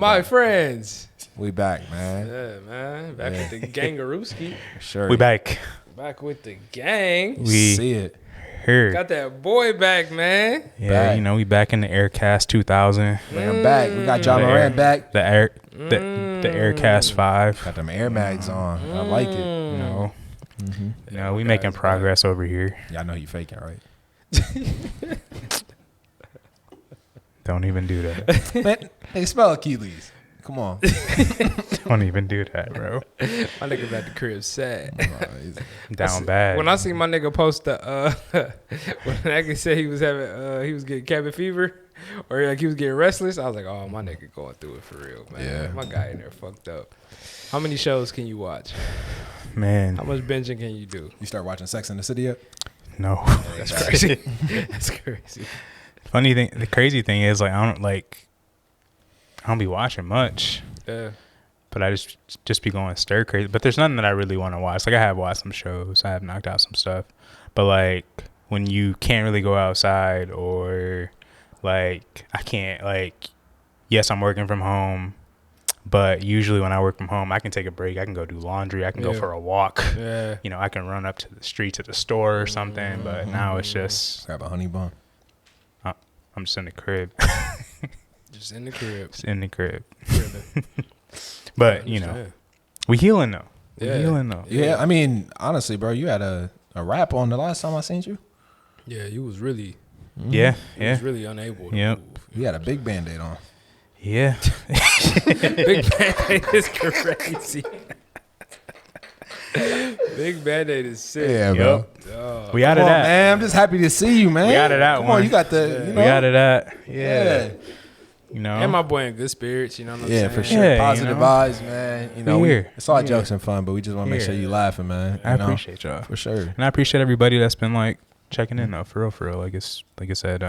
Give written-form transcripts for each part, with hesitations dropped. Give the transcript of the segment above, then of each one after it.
My friends. We back, man. Yeah, man. Back with the Gangarooski. Sure. We back. Back with the gang. We see it. Here. Got that boy back, man. Yeah, back. you know, we back in the Aircast 2000. Man, back. We got John Moran back. The Aircast 5. Got them Air Mags on. I like it. You know, you know, we making progress over here. Yeah, I know you faking, right? Don't even do that. Man, they spell Achilles. Come on. Don't even do that, bro. My nigga at the crib sad. Down bad. When I see my nigga post the when that nigga said he was having he was getting cabin fever or like he was getting restless, I was like, oh, my nigga going through it for real, man. Yeah. My guy in there fucked up. How many shows can you watch? Man. How much binging can you do? You start watching Sex in the City yet? No. That's crazy. That's crazy. Funny thing, the crazy thing is like I don't be watching much. Yeah. But I just be going stir crazy. But there's nothing that I really want to watch. Like I have watched some shows. I have knocked out some stuff. But like when you can't really go outside or like I can't like yes, I'm working from home. But usually when I work from home, I can take a break. I can go do laundry. I can go for a walk. Yeah. You know, I can run up to the street to the store or something. But now it's just grab a honey bun. I'm just in the crib. Just in the crib. Just in the crib. But, you know, we healing though. Yeah. We healing though. Yeah, I mean, honestly, bro, you had a rap on the last time I seen you. Yeah, you was really Yeah. you was really unable to Yep. move. You had a big Band-Aid on. Yeah. Big Band-Aid is crazy. Big Band-Aid is sick. Yeah, bro. Dog. We out of that. Man, I'm just happy to see you, man. We out of that Come one. on, you got the, you know. We out of that. Yeah. You know. And my boy in good spirits, you know what I'm saying? Yeah, for sure. Yeah, Positive you know. vibes, man. You know, Here. it's all jokes and fun, but we just want to make sure you laughing, man. I You know? appreciate y'all. For sure. And I appreciate everybody that's been like checking in though, for real. Like I said,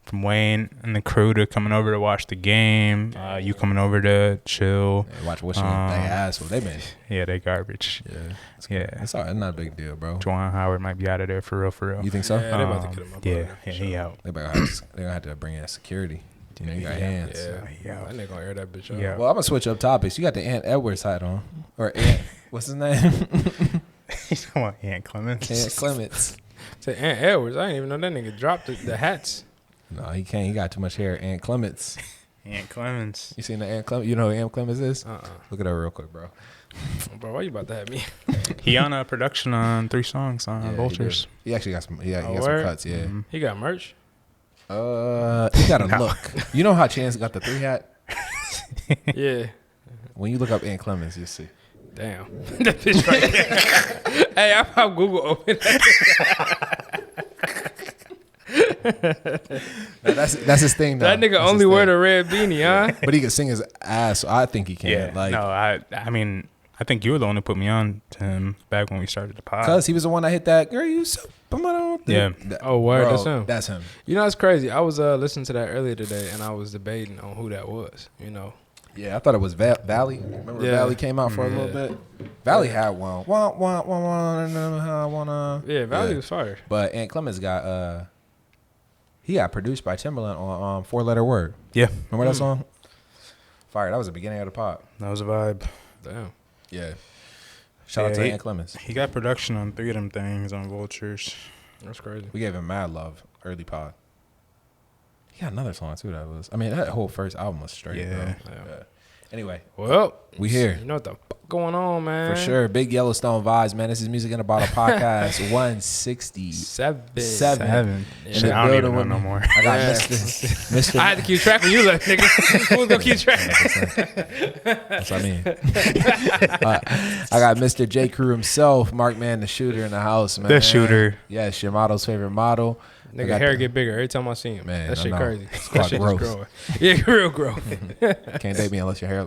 from Wayne and the crew to coming over to watch the game, you coming over to chill. Yeah, watch wishing they ass what they been. Yeah, they garbage. Yeah. It's all right. It's not a big deal, bro. Juwan Howard might be out of there for real. You think so? Yeah, they about to get him up. Yeah, he out. They're gonna have to bring in security. You know, you got hands. Yeah. Yeah. That nigga gonna air that bitch up. Yeah. Well, I'm gonna switch up topics. You got the Aunt Edwards hat on, or Aunt, what's his name? He's talking about Aunt Clemens. Aunt Clements. Say Aunt Edwards. I didn't even know that nigga dropped the hats. No, he can't. He got too much hair. Aunt Clements. Aunt Clemens. You seen the Aunt Clements? You know who Aunt Clements is? Uh-uh. Look at her real quick, bro. Bro, why you about to have me? He on a production on 3 songs on Yeah, Vultures. He actually got some. Yeah, he got word? some cuts. Yeah. Mm-hmm. He got merch? He got a look. You know how Chance got the 3 hat? Yeah. When you look up Aunt Clements, you see. Damn. That bitch right there. Hey, I found Google open. Now, that's his thing, though. That nigga That's only his wear thing. the red beanie, huh? But he can sing his ass, so I think he can. Yeah. Like, No, I mean, I think you were the one who put me on to him back when we started the pod. because he was the one that hit that, girl, you so. Yeah. Oh, word, Bro, that's him. That's him. You know, it's crazy. I was listening to that earlier today, and I was debating on who that was, you know. Yeah, I thought it was Valley. Remember Yeah. Valley came out for a little bit? Valley had one. Yeah, Valley was fire. But Aunt Clemens got, he got produced by Timberland on 4-Letter Word. Yeah. Remember that song? Fire. That was the beginning of the pop. That was a vibe. Damn. Yeah. Shout out to Aunt Clemens. He got production on 3 of them things on Vultures. That's crazy. We gave him mad love, early pod. He got another song too that was. I mean, that whole first album was straight. Yeah. Bro. Yeah. Anyway, Well, we here. You know what the fuck going on, man? For sure. Big Yellowstone vibes, man. This is Music in a Bottle podcast 167. Seven. Shit, I don't even know no more. I got Yeah. Mr. I had to keep track when you left, nigga. Who's gonna keep track? That's what I mean. I got Mr. J. Crew himself, Mark Man, the shooter in the house, man. The shooter. Yes, your model's favorite model. Nigga, hair get bigger every time I see him. Man, that I shit know. crazy. It's That called shit growth. is growing. Yeah, real growth. Can't date me unless your hair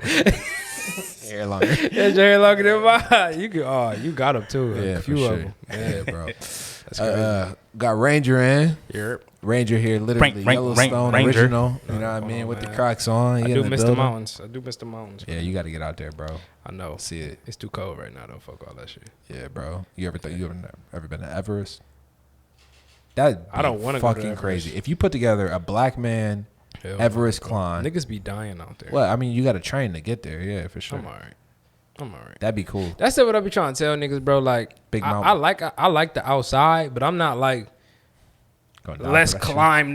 longer. Yeah, your hair longer than mine. You got them too. Yeah, a few for of sure. them. Yeah, bro. That's crazy. Got Ranger in. Yep. Ranger here, literally Yellowstone Ranger. original. You know what I mean? With the man. Crocs on. I He do in the miss the building. mountains. I do miss the mountains. Yeah, you got to get out there, bro. I know. See it. It's too cold right now. Don't fuck all that shit. Yeah, bro. You ever been to Everest? That I don't wanna go to fucking Everest. crazy. If you put together a black man Hell Everest no, climb. Niggas be dying out there. Well, I mean, you got to train to get there. Yeah, for sure. I'm alright. That'd be cool. That's what I be trying to tell niggas, bro. Like, Big I mountain. I like the outside, but I'm not like, Gonna die let's for that shit. climb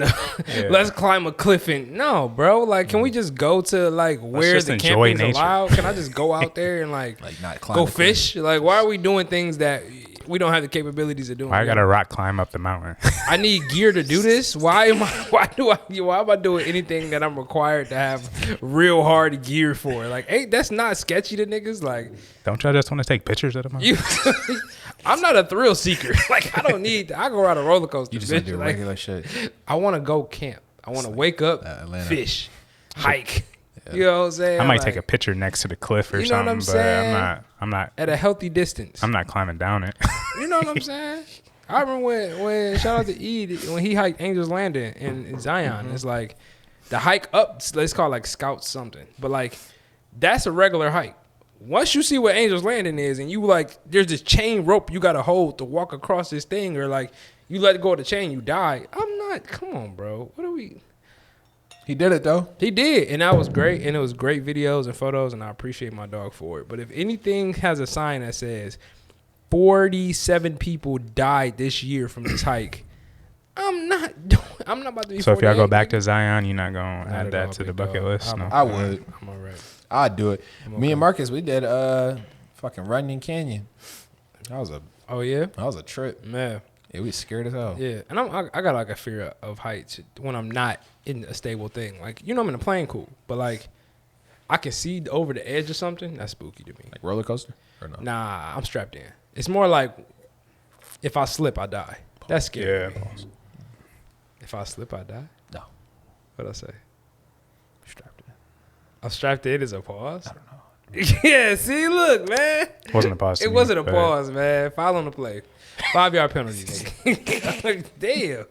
let's climb a cliff and no, bro. Like, can we just go to like where just the enjoy camping's nature. allowed? Can I just go out there and like Not climb go a cliff. fish? Like, why are we doing things that we don't have the capabilities of doing? Why I gotta rock climb up the mountain? I need gear to do this. Why am I doing anything that I'm required to have real hard gear for? Like, ain't that's not sketchy to niggas? Like, Don't y'all just want to take pictures of the mountain? you, I'm not a thrill seeker. Like, I don't need. I go ride a roller coaster. You just bitch. want to do Like, regular shit. I want to go camp. I want to wake up, Atlanta. fish, hike. You know what I'm saying? I might Like, take a picture next to the cliff or You know what something, I'm but saying? I'm not at a healthy distance. I'm not climbing down it. You know what I'm saying? I remember when shout out to E when he hiked Angel's Landing in Zion. It's like the hike up. Let's call it like Scout something, but like that's a regular hike. Once you see what Angel's Landing is, and you like, there's this chain rope you gotta hold to walk across this thing, or like you let go of the chain, you die. I'm not. Come on, bro. What are we? He did it though. He did, and that was great, and it was great videos and photos, and I appreciate my dog for it. But if anything has a sign that says 47 people died this year from this hike, I'm not about to be. So if y'all go 48, back nigga. to Zion, you're not gonna Not add at that all, to the big bucket dog. list. No. I would. I'm all right. I'd do it. I'm Me okay. and Marcus, we did fucking Runyon Canyon. That was Oh yeah, a trip. man. Yeah, we was scared as hell. Yeah, and I got like a fear of heights when I'm not in a stable thing. Like, you know, I'm in a plane, cool, but like I can see over the edge or something. That's spooky to me. Like roller coaster or no? Nah, I'm strapped in. It's more like if I slip, I die. That's scary. Yeah. to me. If I slip, I die. No. What'd I say? Strapped in. I'm strapped in as a pause. I don't know. Yeah. See, look, man. Wasn't a pause. to It me, wasn't a but pause, man. Foul on the play. 5-yard penalty. Nigga. Damn.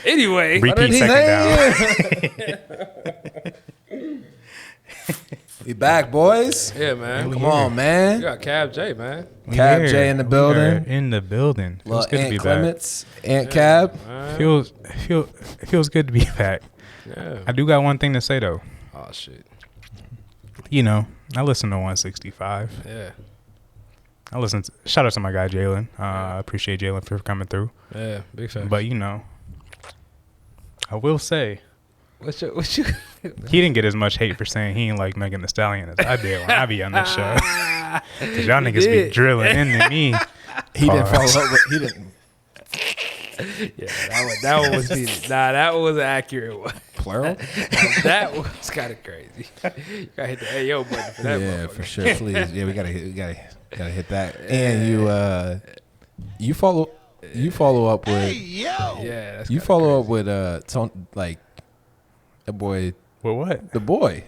Anyway, Repeat second down. We back, boys. yeah, man. Come on, You man. got Cab J, man. We Cab here. J in the We building. are in the building. Feels Little good to Aunt be back. Clements, Aunt Cab. Man. Feels good to be back. Yeah. I do got one thing to say though. Oh shit. You know, I listen to 165. Yeah. I listen to, shout out to my guy Jalen. I appreciate Jalen for coming through. Yeah. Big fan. But you know, I will say What you? he didn't get as much hate for saying he ain't like Megan Thee Stallion as I did when I be on this show. Cause y'all niggas be did. drilling into me. He didn't Pause. follow up with. He didn't. Yeah, that one was heated. Nah, that was an accurate one. Plural? That was kind of crazy. You gotta hit the AO button for that. Yeah, motherfucker. for sure. Please. Yeah, we gotta hit that. And you follow up with Yeah, that's you kinda follow up crazy. with like Well, what? the boy.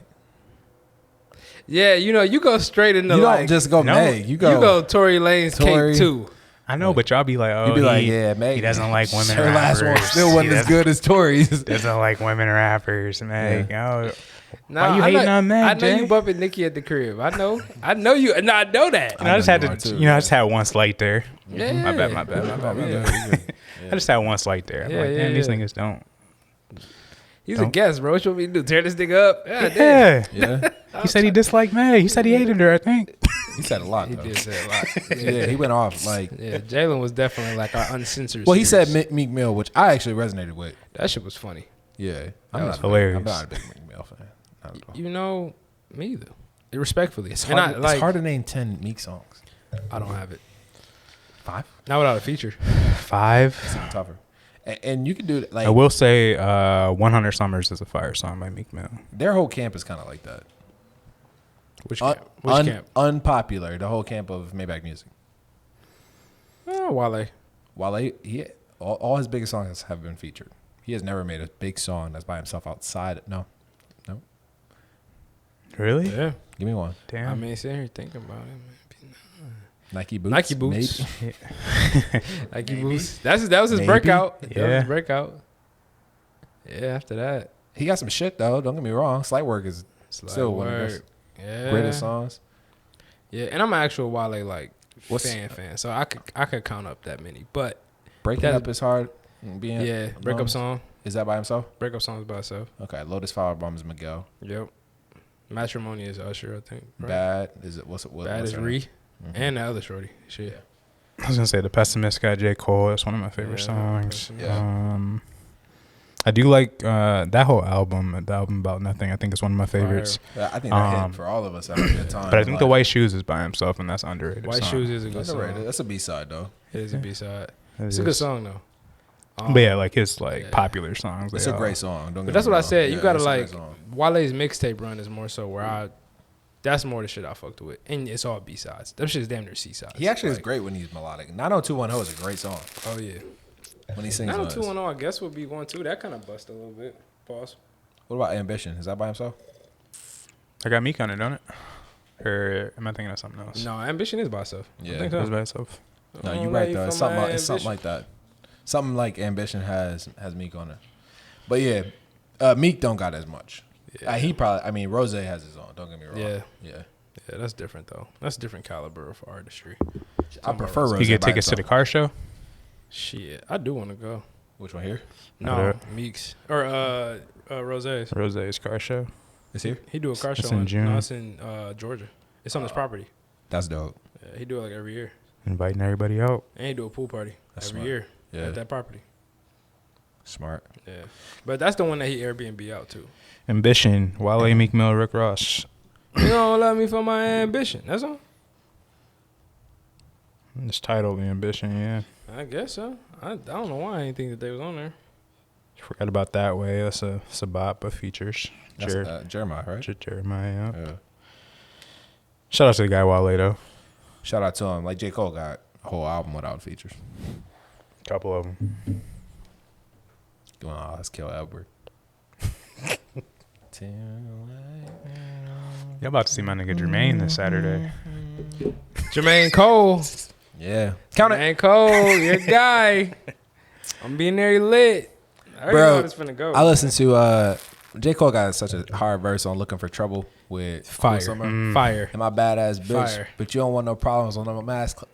Yeah, you know, you go straight into You like don't just go No. Meg. you go Tory Lanez Tory. cake too. I know, but y'all be like, oh, You be like, he, yeah, Meg. he doesn't like women Her last one rappers. still wasn't He as good as Tory's. doesn't like women rappers, Meg. Oh, Nah, why you I hating know, on Meg, I know Jay? you bumping Nikki at the crib. I know you. No, I know that. I just had you are to, too, I just had one slight there. Yeah, My bad. I just had one slight there. I'm Yeah, like, yeah, damn, these yeah. niggas don't. He's a Don't- guest, bro. What you want me to do? Tear this nigga up? Yeah, damn. Yeah. Yeah, He said he disliked Meg. He said he hated her, I think. he said a lot. He Though. did say a lot. Yeah, he went off like. Yeah, Jalen was definitely like our uncensored. Well, he said series. Meek Mill, which I actually resonated with. That shit was funny. Yeah, That was hilarious. I'm not a big Meek Mill fan. Not at all. You know, me either. Respectfully, It's And hard. I, like, it's hard to name 10 Meek songs. I don't have it. 5. Not without a feature. 5. It's even tougher. And you can do it like I will say 100 Summers is a fire song by Meek Mill. their whole camp is kind of like that. Which camp? Which camp? Unpopular. The whole camp of Maybach Music. Oh, Wale. While all his biggest songs have been featured. He has never made a big song that's by himself outside. No. Really? Yeah. Give me one. Damn. I mean, sitting here thinking about it. Nike boots. Nike boots. Maybe. Nike boots. That was his Maybe. breakout. That was Yeah. his breakout. Yeah. After that, He got some shit though. Don't get me wrong. Slight Work is Slight still one of Work. his Yeah. greatest songs. Yeah, and I'm an actual Wale like What's- fan, so I could count up that many. But Breaking That- Up is hard. Being yeah, breakup alone. song. Is that by himself? Breakup songs by itself. Okay. Lotus Flower Bomb is Miguel. Yep. Matrimony is Usher, I think. Right? Bad is it? What's Bad is her Ree. name? And the other shorty. Shit. Yeah. I was gonna say The Pessimist got J. Cole. That's one of my favorite songs. Yeah. I do like that whole album, the album about nothing. I think it's one of my favorites. Yeah, I think that hit for all of us at a good time. But I think the White Shoes is by himself, and that's underrated. White song. Shoes is a good underrated. song. That's a B-side though. It is a B-side. It's It a good is. song though. But yeah, like his popular songs. It's a great song. Don't But get that's me what I wrong. said. You Yeah, gotta it's a great like song. Wale's mixtape run is more so where that's more the shit I fucked with, and it's all B sides. Them shit's damn near C sides. He actually is great when he's melodic. 90210 is a great song Oh yeah. when he sings. on it. 90210 I guess would be one too. That kind of bust a little bit. Pause. What about Ambition? Is that by himself? I got Meek on it, don't it? Or am I thinking of something else? No, Ambition is by itself. Yeah. I think It was so. by itself. No, I you're don't right know though. you It's from something, my it's something Ambition. like that. Something like Ambition has Meek on it. But yeah, Meek don't got as much. Yeah. He probably. I mean, Rose has his own. Don't get me wrong. Yeah. Yeah. Yeah, that's different though. That's a different caliber of artistry. I prefer Rose. You get by tickets to the himself. car show? Shit, I do want to go. Which one here? No, Yeah. Meeks or Rose's. Rose's car show. It's here. He do a car It's show in June. No, it's in Georgia. It's on his property. That's dope. Yeah, he do it like every year, Inviting everybody out. and he do a pool party That's every smart. year Yeah. at that property. Smart. Yeah, but that's the one that he Airbnb out to. Ambition. Wale, Meek Mill, Rick Ross. You don't love me for my ambition. That's all. It's titled Ambition, yeah. I guess so. I don't know why I didn't think that they was on there. Forgot about That Way. That's a bop, but features. That's Jeremiah, right? Jeremiah. Yeah. Yeah. Shout out to the guy Wale, though. Shout out to him. Like J. Cole got a whole album without features. Couple of them. Oh, let's kill Edward. Y'all about to see my nigga Jermaine this Saturday. Jermaine Cole. Yeah. Count it. Jermaine Cole, your guy. I'm being there lit. I already know how it's finna go. I listened to J. Cole got such a hard verse on Looking for Trouble with Fire. Cool Summer. Fire. And my badass bitch. Fire. But you don't want no problems on no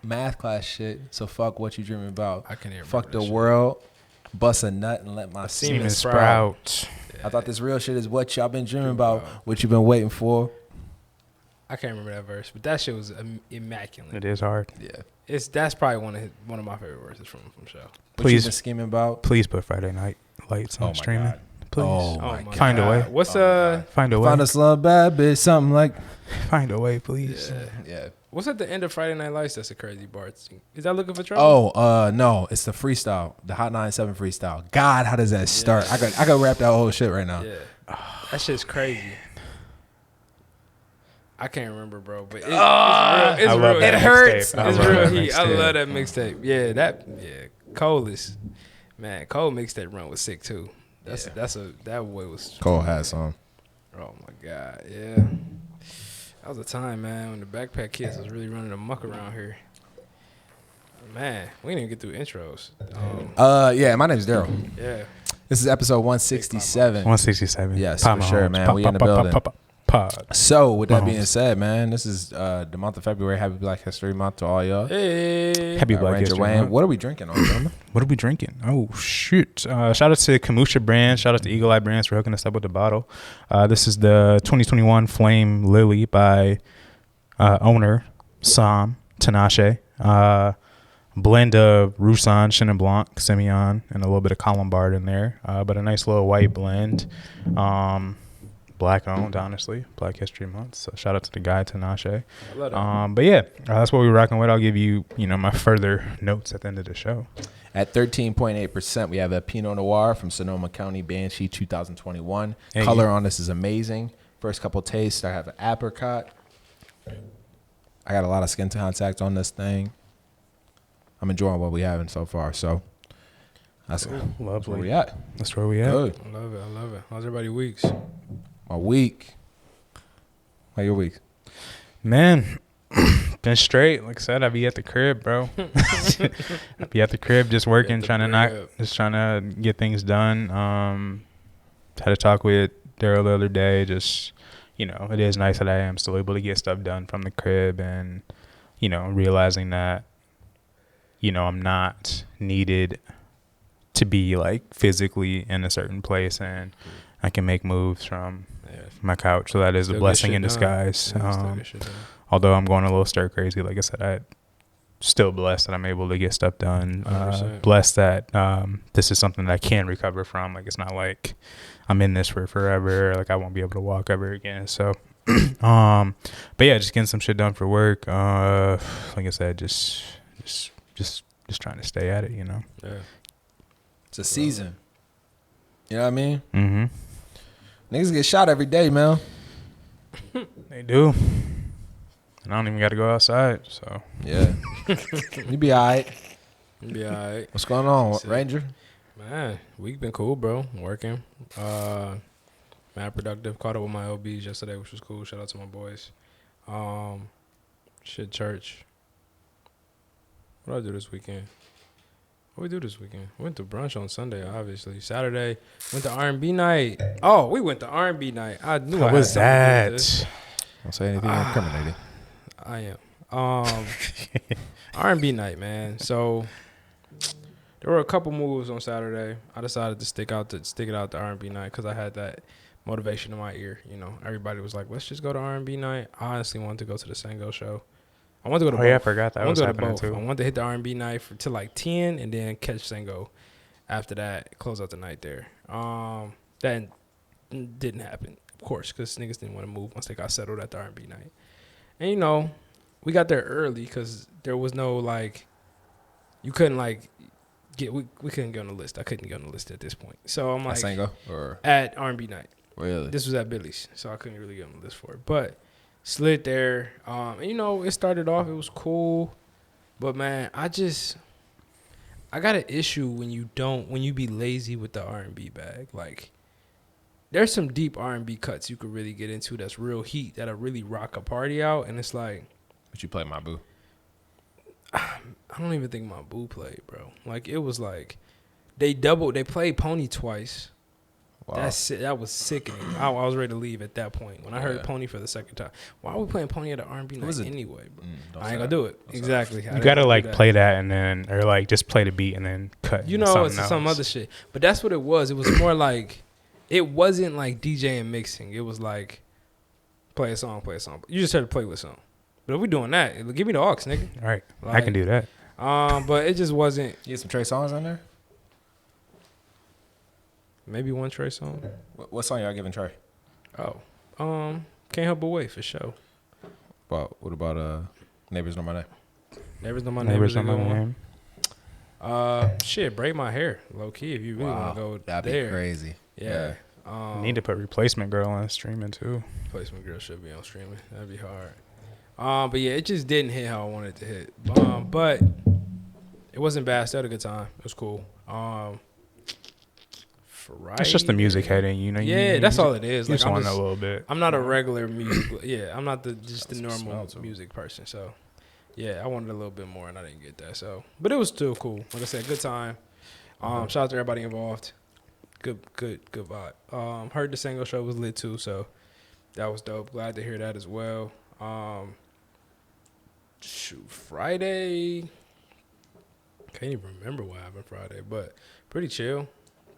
math class shit. So fuck what you dreaming about. I can't even Fuck remember the that shit. world. Bust a nut and let my Semen semen sprout. sprout. I thought this real shit is what y'all been dreaming about. What you been waiting for. I can't remember that verse, but that shit was immaculate. It is hard. Yeah. That's probably one of my favorite verses from show. What Please. you been scheming about. Please put Friday Night Lights on Oh my streaming. God. Please. Oh Oh my my God. Find a way. What's Find a way. Find us a little bad bitch. Something like. Find a way, please. Yeah. what's at the end of Friday Night Lights? That's a crazy part. Is that Looking for Trouble? Oh, no, it's the freestyle, the Hot 97 freestyle. God, how does that start? I could rap that whole shit right now. Yeah, that shit's crazy. I can't remember, bro, but it's real. It's I real. love that It hurts. mixtape. I It's love real that heat. I mixtape. love that mixtape. Yeah, Cole is, man. Cole mixtape run was sick too. That boy was. Cole has some. Oh my god, yeah. That was a time, man, when the Backpack Kids was really running amok around here. Man, we didn't even get through intros. Yeah, my name's Daryl. Yeah. This is episode 167. 167. Yes, Pop for my sure, homes. man. Pop, We in the pop, pop, building. pop, pop, pop. So, with that Mahomes. being said, man, this is the month of February. Happy Black History Month to all y'all. Hey. Happy Black Ranger History Wayne. Month. What are we drinking on, gentlemen? What are we drinking? Oh, shoot. Shout out to Kamusha Brands. Shout out to Eagle Eye Brands for hooking us up with the bottle. This is the 2021 Flame Lily by owner Sam Tinashe. Blend of Roussan, Chenin Blanc, Semillon, and a little bit of Colombard in there. But a nice little white blend. Black owned, honestly. Black History Month. So shout out to the guy, Tinashe. I love that. But yeah, that's what we're rocking with. I'll give you, my further notes at the end of the show. At 13.8%, we have a Pinot Noir from Sonoma County, Banshee 2021. Hey. Color on this is amazing. First couple tastes, I have an apricot. I got a lot of skin contact on this thing. I'm enjoying what we having so far. So that's Lovely. where we at. That's where we at. Good. I love it. I love it. How's everybody weeks? My week. How your week? Man, been straight. Like I said, I be at the crib, bro. I be at the crib just working, the trying to get things done. Had a talk with Darryl the other day. Just, it is nice that I am still able to get stuff done from the crib and, realizing that, I'm not needed to be like physically in a certain place, and I can make moves from my couch. So that is a blessing in disguise. Although I'm going a little stir crazy, like I said, I still blessed that I'm able to get stuff done. Blessed that this is something that I can recover from. Like, it's not like I'm in this for forever. Like, I won't be able to walk ever again. So, but yeah, just getting some shit done for work. Like I said, just trying to stay at it, you know. Yeah. It's a season. You know what I mean? Mm-hmm. Niggas get shot every day, man. They do. And I don't even got to go outside, so. Yeah. You be all right. You be all right. What's going on, Ranger? Man, week been cool, bro. Working. Mad productive. Caught up with my LBs yesterday, which was cool. Shout out to my boys. Church. What did I do this weekend? What we do this weekend? Went to brunch on Sunday, obviously. Saturday, went to R&B night. Oh, we went to R&B night. I knew How I was had that? Don't say anything incriminating. I am. R&B night, man. So there were a couple moves on Saturday. I decided to stick it out to R&B night because I had that motivation in my ear. You know, everybody was like, "Let's just go to R&B night." I honestly wanted to go to the Sango show. I wanted to go to both. Yeah, I forgot that was happening too. I wanted to hit the R&B night till like 10 and then catch Sango after that, close out the night there. That didn't happen, of course, because niggas didn't want to move once they got settled at the R&B night. And, you know, we got there early because there was no, like, you couldn't, like, we couldn't get on the list. I couldn't get on the list at this point. So I'm like, Sango or at R&B night. Really? This was at Billy's, so I couldn't really get on the list for it. But slid there. And, you know, it started off, it was cool. But, man, I got an issue when you be lazy with the R&B bag. Like, there's some deep R&B cuts you could really get into that's real heat, that'll really rock a party out. And it's like, But you play my boo. I don't even think my boo played, bro. Like, it was like, they played Pony twice. Wow. That was sickening. I was ready to leave at that point when I heard Pony for the second time. Why are we playing Pony at the R&B night anyway, bro? I ain't gonna do it. Exactly. You gotta like play that and then, or like just play the beat and then cut. You know, it's some other shit. But that's what it was. It was more like, it wasn't like DJ and mixing. It was like, play a song. You just heard a playlist song. But if we doing that, give me the aux, nigga. All right, like, I can do that. But it just wasn't. You get some Trey songs on there? Maybe one Trey song. What song y'all giving Trey? Oh, Can't Help But Wait for sure. What about Neighbors Know My Name? Neighbors Know My Name. Neighbors Know My Name. Shit, Braid My Hair, low key. If you really want to go that'd there, be crazy. Yeah. Need to put Replacement Girl on streaming too. Replacement Girl should be on streaming. That'd be hard. But yeah, it just didn't hit how I wanted it to hit. But it wasn't bad. Still had a good time. It was cool. Friday. It's just the music heading, you know. Yeah, that's all it is. You Like, just want a little bit. I'm not a regular music. Yeah, I'm not the normal music person. So yeah, I wanted a little bit more, and I didn't get that. So, but it was still cool. Like I said, good time. Shout out to everybody involved. Good vibe. Heard the Sango show was lit too, so that was dope. Glad to hear that as well. Friday. Can't even remember what happened Friday, but pretty chill.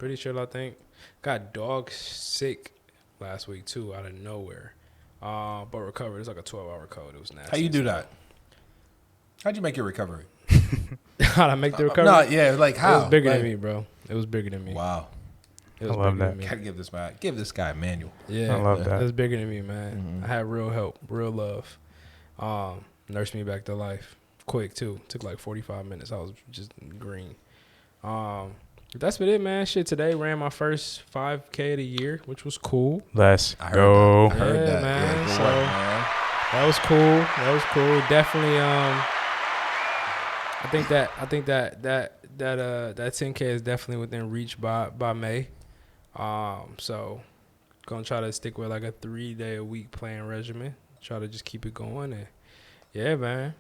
I think. Got dog sick last week too, out of nowhere. But recovered. It's like a 12-hour code. It was nasty. How you do that? How'd you make your recovery? How'd I make the recovery? No, yeah, like how? It was bigger than me, bro. It was bigger than me. Wow. I love that. Gotta give this guy a manual. Yeah, I love that. It was bigger than me, man. Mm-hmm. I had real help, real love. Nursed me back to life quick too. Took like 45 minutes. I was just green. That's been it, man. Shit, today ran my first 5K of the year, which was cool. Let's go. I heard that. Man. Yeah, So man. that was cool. Definitely. I think that 10K is definitely within reach by May. So gonna try to stick with like a 3-day-a-week playing regimen. Try to just keep it going, and yeah, man.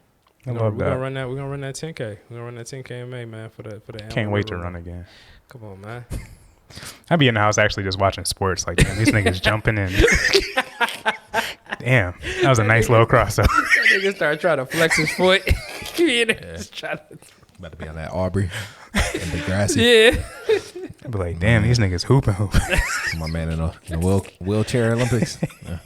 I love that. We're gonna run that 10K. We're gonna run that 10K in May, man. For the Can't wait to run again. Come on, man. I'd be in the house actually just watching sports. Like, man, these niggas jumping in. Damn, that was a nice little crossover. That nigga started trying to flex his foot. About to be on that Aubrey. And Degrassi. Yeah. I'd be like, damn, these niggas hooping. My man in the wheelchair Olympics. Yeah.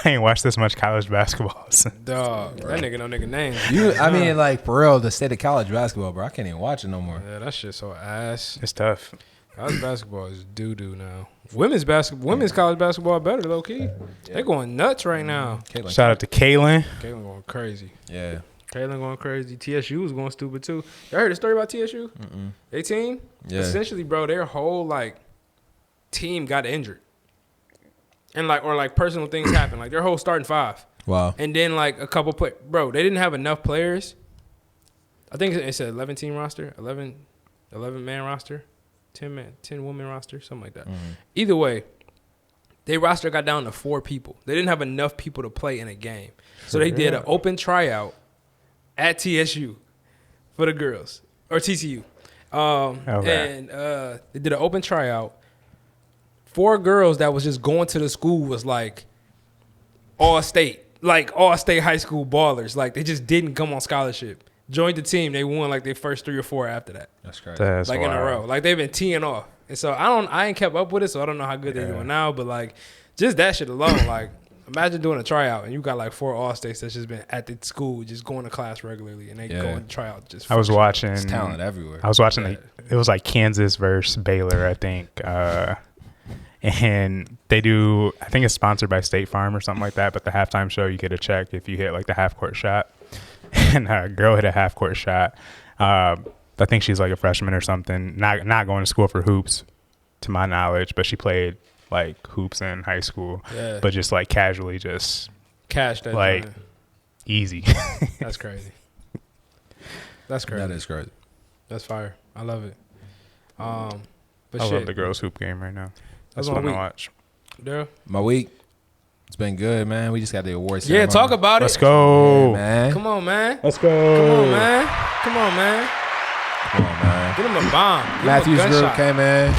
I ain't watched this much college basketball. Dog, that nigga no nigga name. I mean, like, for real, the state of college basketball, bro, I can't even watch it no more. Yeah, that shit so ass. It's tough. College basketball is doo-doo now. Women's college basketball better, low-key. They going nuts right now. Caitlin. Shout out to Kaylin. Caitlin going crazy. Yeah. Caitlin going crazy. TSU was going stupid, too. Y'all heard the story about TSU? Mm-mm. They team? Yeah. Essentially, bro, their whole, like, team got injured. And, like, or, like, personal things happened. Like, their whole starting five. Wow. And then, like, a couple bro, they didn't have enough players. I think it's an 11-team roster, 11-man roster, 10-woman roster, something like that. Mm-hmm. Either way, their roster got down to 4 people. They didn't have enough people to play in a game. So they did an open tryout at TSU for the girls, or TCU. And they did an open tryout. 4 girls that was just going to the school was like all state high school ballers. Like, they just didn't come on scholarship. Joined the team, they won like their first 3 or 4 after that. That's crazy. That's like wild. in a row. Like, they've been teeing off. And so I ain't kept up with it, so I don't know how good they're doing now. But like, just that shit alone, like, imagine doing a tryout and you got like 4 all-states that's just been at the school, just going to class regularly, and they go and try out. Just I was watching. It's talent everywhere. I was watching. It was like Kansas versus Baylor, I think. And they do. I think it's sponsored by State Farm or something like that. But the halftime show, you get a check if you hit like the half-court shot. And a girl hit a half-court shot. I think she's like a freshman or something. Not going to school for hoops, to my knowledge, but she played like hoops in high school. Yeah. But just like casually, just cash that like joint. easy. That's crazy. That's crazy. That is crazy. That's fire. I love it. But I shit, love the girls hoop game right now. That's my fun to week. watch. Daryl? My week, it's been good, man. We just got the awards. Yeah, ceremony. talk about Let's it. go. Yeah, man. Come on, man. Let's go. Come on, man. Come on, man. Come on, man. Get him a bomb. Get him a Matthews group gunshot. came in.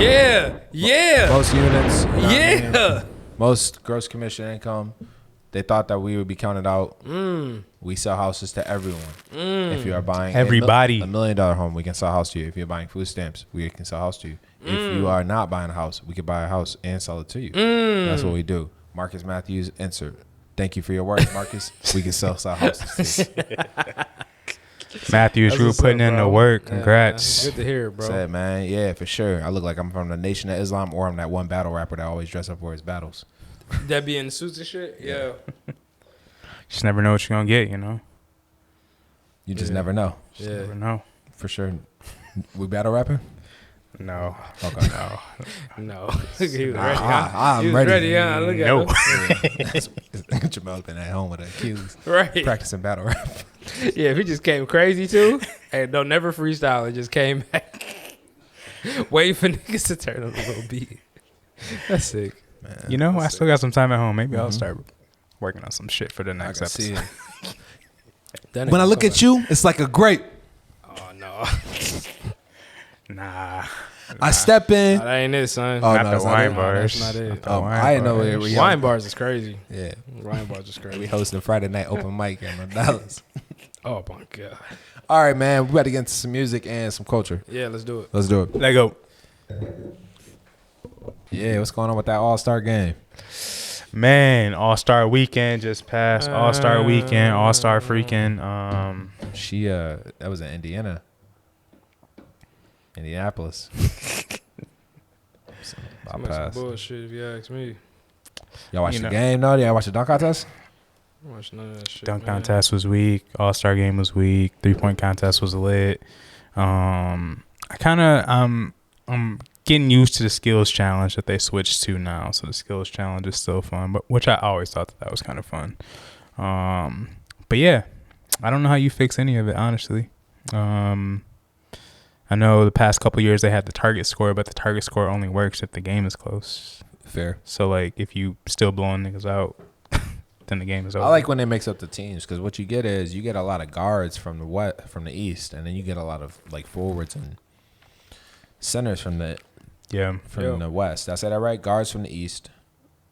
Yeah. Yeah. Most units. You know what I mean? Yeah. Most gross commission income. They thought that we would be counted out. We sell houses to everyone. If you are buying Everybody. $1 million home, we can sell a house to you. If you're buying food stamps, we can sell a house to you. If you are not buying a house, we can buy a house and sell it to you. That's what we do. Marcus Matthews, insert. Thank you for your work, Marcus. We can sell houses to you. Matthews, That's you were what's up, putting in the bro. work. Yeah, Congrats. good to hear, bro. Said, man, yeah, for sure. I look like I'm from the Nation of Islam, or I'm that one battle rapper that always dress up for his battles. That be in suits and shit? Yeah. Just never know what you're going to get, you know? You just never know. Just Yeah. never know. For sure. We battle rapping? No. Okay. No. No. He was ready. Huh? I'm He was ready. ready, huh? Look at No. him. Jamel's been at home with the accused, Right. practicing battle rap. Yeah, if he just came crazy too, hey, don't never freestyle. It just came back. Wait for niggas to turn on a little beat. That's sick. Man, You know, I that's still got some time at home. Maybe I'll start working on some shit for the I next can see episode. it. When I look at you, it's like a grape. Oh no. Nah. I step in. That ain't it, son. Oh, Not no, the it's not wine it. bars. That's not it. Not the Oh, wine I didn't know bars. where we Wine bars is crazy. Yeah. Wine bars is We crazy. hosting a Friday night open mic in Dallas. Oh my god. All right, man. We about to get into some music and some culture. Yeah, let's do it. Let's do it. Let go. Yeah, what's going on with that All-Star game? Man, All-Star Weekend just passed. All-Star Weekend. All-Star freaking. She that was in Indianapolis. I'm some bullshit if you ask me. Y'all watch You the know. game though? Y'all watch the dunk contest? I watch none of that shit. Dunk man. contest was weak. All-Star game was weak. 3-point contest was lit. I'm getting used to the skills challenge that they switched to now. So the skills challenge is still fun, but which I always thought that was kind of fun. But yeah, I don't know how you fix any of it, honestly. I know the past couple years they had the target score, but the target score only works if the game is close. Fair. So like if you still blowing niggas out, then the game is over. I like when they mix up the teams because what you get is you get a lot of guards from the east, and then you get a lot of like forwards and centers from the west. Did I say that right? Guards from the east,